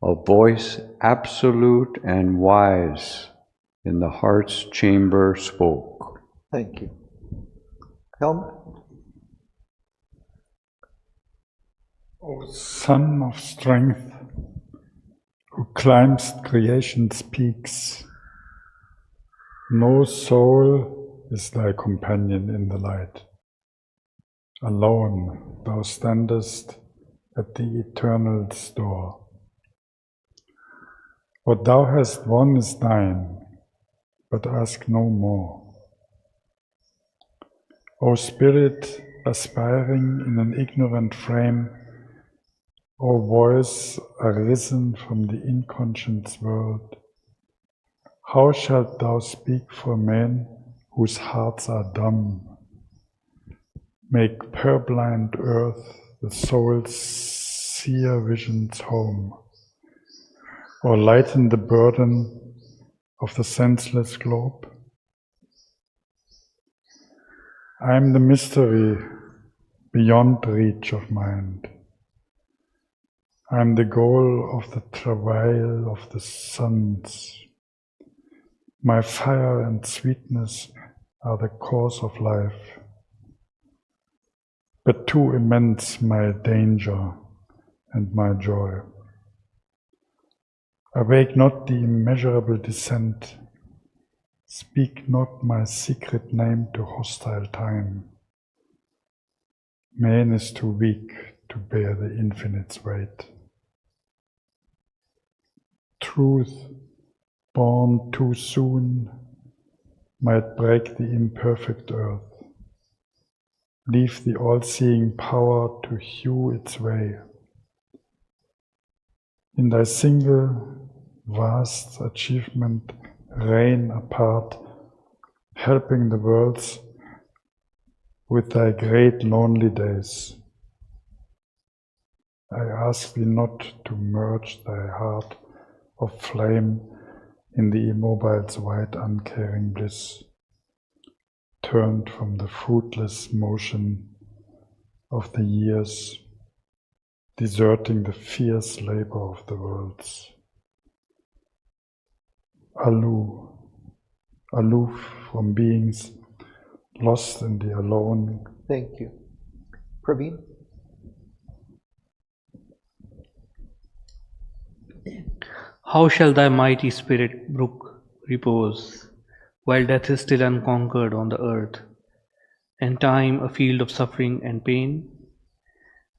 a voice absolute and wise in the heart's chamber spoke. Thank you. Helmut? O Son of Strength, who climbs creation's peaks, no soul is thy companion in the light. Alone thou standest at the eternal's door. What thou hast won is thine, but ask no more. O Spirit, aspiring in an ignorant frame, O voice arisen from the inconscious world, how shalt thou speak for men whose hearts are dumb? Make purblind earth the soul's seer visions home, or lighten the burden of the senseless globe? I am the mystery beyond reach of mind. I am the goal of the travail of the suns. My fire and sweetness are the cause of life, but too immense my danger and my joy. Awake not the immeasurable descent, speak not my secret name to hostile time. Man is too weak to bear the infinite's weight. Truth, born too soon, might break the imperfect earth, leave the all-seeing power to hew its way. In thy single, vast achievement, reign apart, helping the worlds with thy great lonely days. I ask thee not to merge thy heart of flame in the immobile's white uncaring bliss, turned from the fruitless motion of the years, deserting the fierce labor of the worlds. Aloof from beings lost in the alone. Thank you. Praveen? How shall thy mighty spirit brook repose, while death is still unconquered on the earth, and time a field of suffering and pain?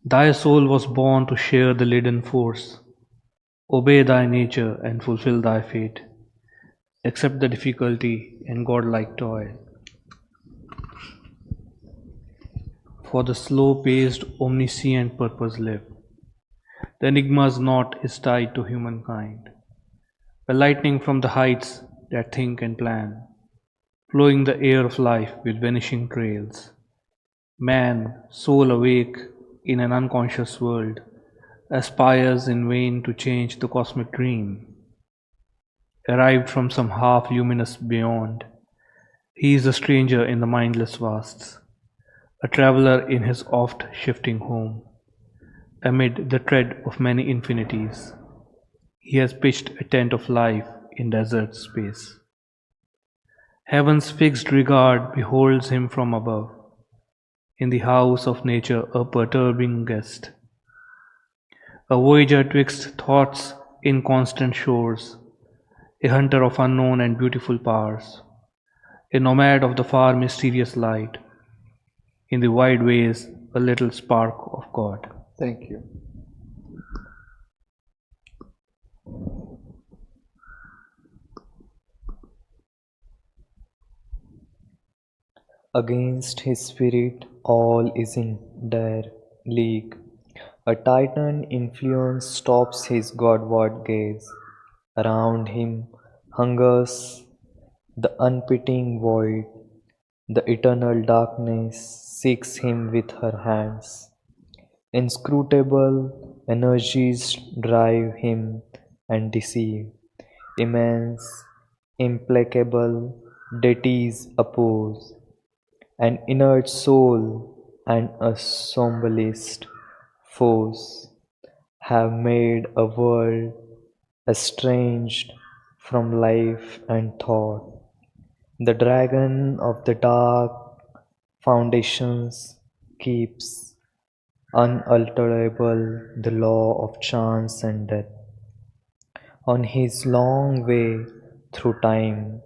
Thy soul was born to share the leaden force. Obey thy nature and fulfill thy fate. Accept the difficulty and godlike toil. For the slow-paced, omniscient purpose live. The enigma's knot is tied to humankind. A lightning from the heights that think and plan, flowing the air of life with vanishing trails. Man, soul awake in an unconscious world, aspires in vain to change the cosmic dream. Arrived from some half-luminous beyond, he is a stranger in the mindless vasts, a traveler in his oft-shifting home. Amid the tread of many infinities, he has pitched a tent of life in desert space. Heaven's fixed regard beholds him from above, in the house of nature a perturbing guest, a voyager twixt thoughts inconstant shores, a hunter of unknown and beautiful powers, a nomad of the far mysterious light, in the wide ways a little spark of God. Thank you. Against his spirit all is in dire league. A titan influence stops his godward gaze. Around him hungers the unpitying void. The eternal darkness seeks him with her hands. Inscrutable energies drive him and deceive. Immense, implacable deities oppose. An inert soul and a sombalist foes have made a world estranged from life and thought. The dragon of the dark foundations keeps unalterable the law of chance and death. On his long way through time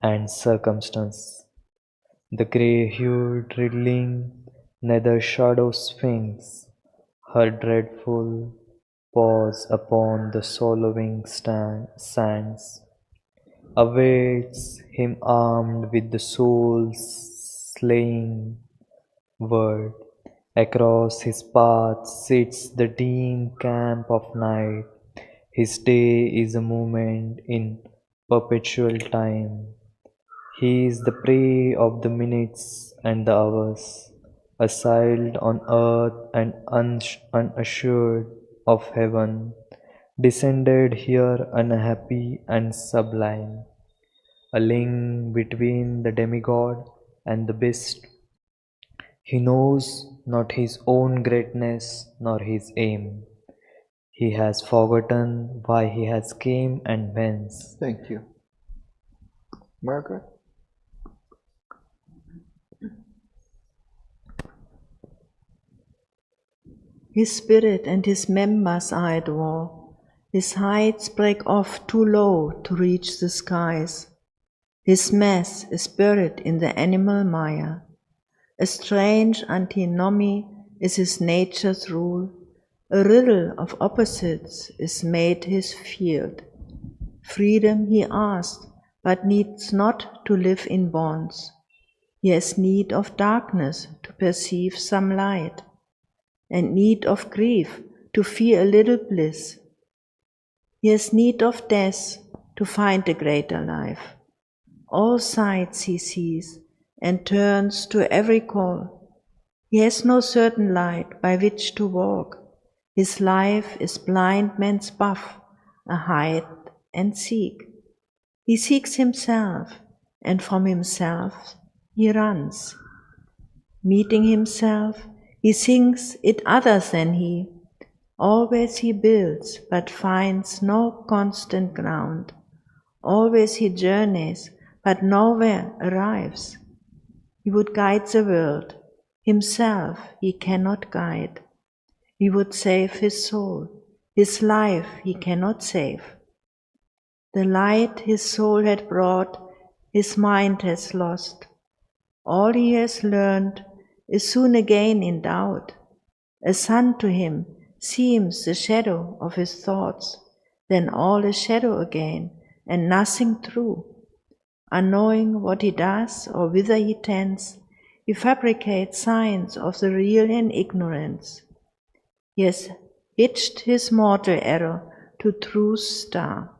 and circumstance, the grey-hued riddling nether shadow sphinx, her dreadful paws upon the swallowing sands, awaits him armed with the soul's slaying word. Across his path sits the dim camp of night. His day is a moment in perpetual time. He is the prey of the minutes and the hours, assailed on earth and unassured of heaven, descended here unhappy and sublime, a link between the demigod and the beast. He knows not his own greatness nor his aim. He has forgotten why he has came and whence. Thank you. Margaret? His spirit and his members are at war. His heights break off too low to reach the skies. His mass is buried in the animal mire. A strange antinomy is his nature's rule. A riddle of opposites is made his field. Freedom he asked, but needs not to live in bonds. He has need of darkness to perceive some light, and need of grief to feel a little bliss. He has need of death to find a greater life. All sides he sees and turns to every call. He has no certain light by which to walk. His life is blind man's buff, a hide and seek. He seeks himself, and from himself he runs. Meeting himself, he thinks it other than he. Always he builds, but finds no constant ground. Always he journeys, but nowhere arrives. He would guide the world, himself he cannot guide. He would save his soul, his life he cannot save. The light his soul had brought, his mind has lost. All he has learned is soon again in doubt. A sun to him seems the shadow of his thoughts, then all a shadow again, and nothing true. Unknowing what he does or whither he tends, he fabricates signs of the real in ignorance. He has hitched his mortal error to truth's star.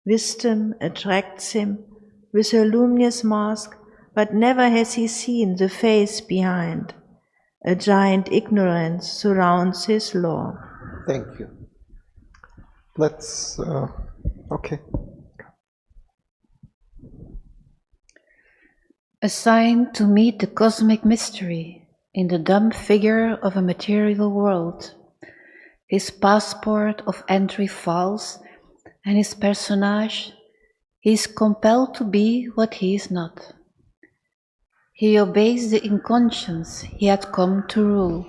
Wisdom attracts him with her luminous mask, but never has he seen the face behind. A giant ignorance surrounds his law. Thank you. Let's, okay. A sign to meet the cosmic mystery in the dumb figure of a material world, his passport of entry false, and his personage, he is compelled to be what he is not. He obeys the inconscience he had come to rule,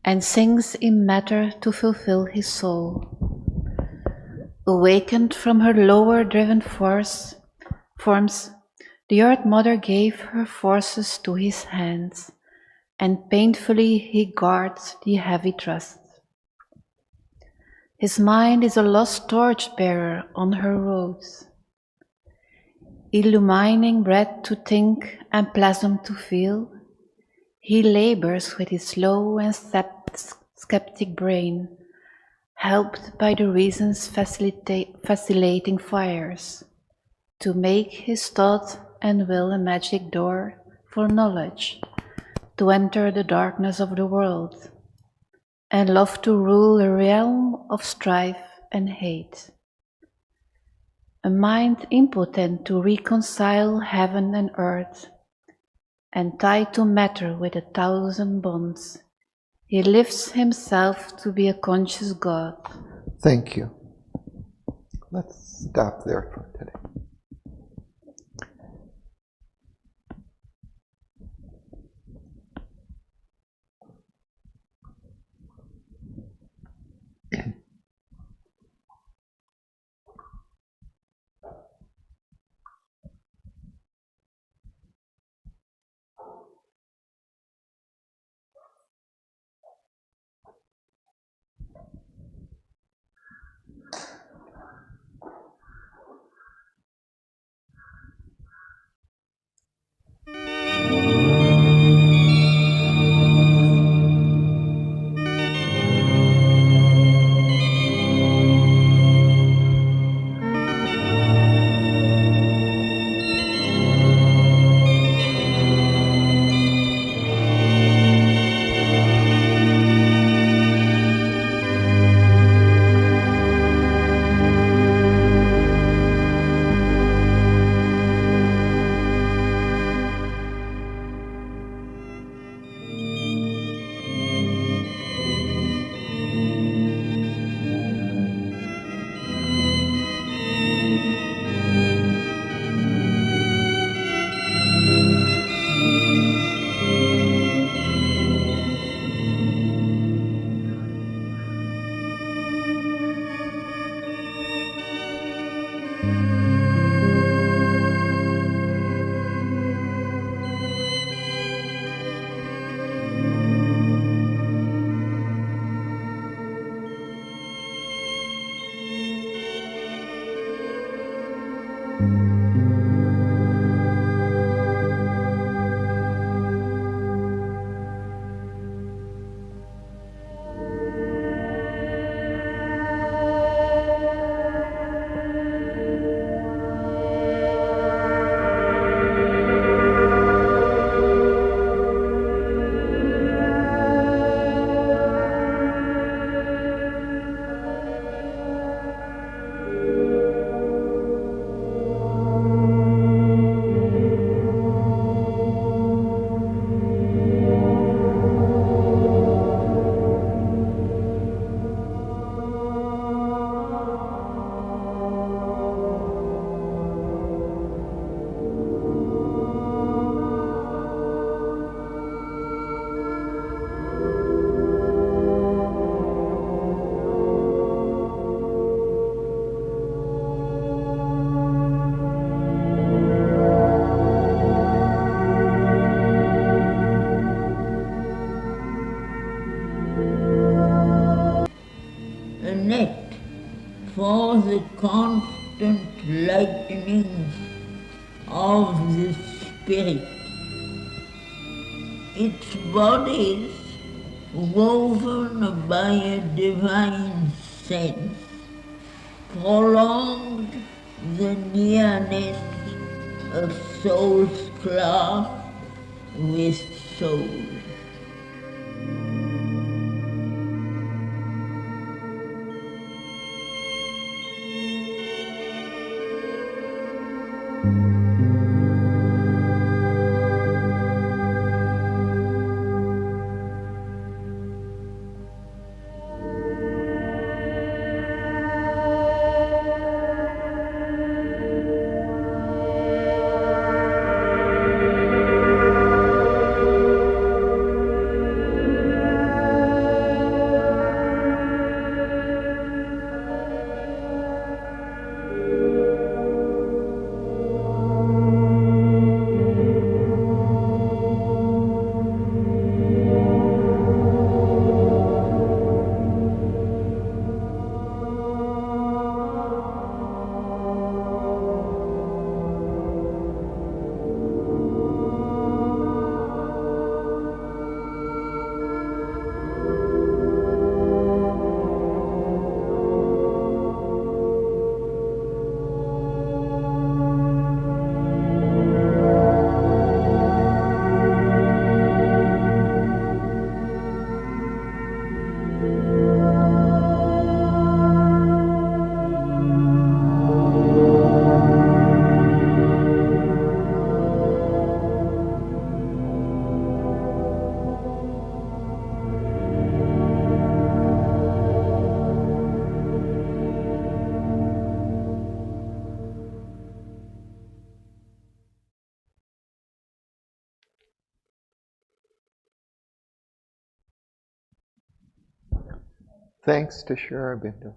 and sinks in matter to fulfill his soul. Awakened from her lower driven forms, the Earth Mother gave her forces to his hands, and painfully he guards the heavy trust. His mind is a lost torch-bearer on her roads, illumining breath to think and plasm to feel. He labors with his slow and skeptic brain, helped by the reason's vacillating fires, to make his thought and will a magic door for knowledge, to enter the darkness of the world, and love to rule a realm of strife and hate. A mind impotent to reconcile heaven and earth, and tied to matter with 1,000 bonds, he lifts himself to be a conscious God. Thank you. Let's stop there for today. A net for the constant lightnings of the spirit. Its bodies woven by a divine sense prolonged the nearness of soul's class with soul. Thanks to Shara Bindu.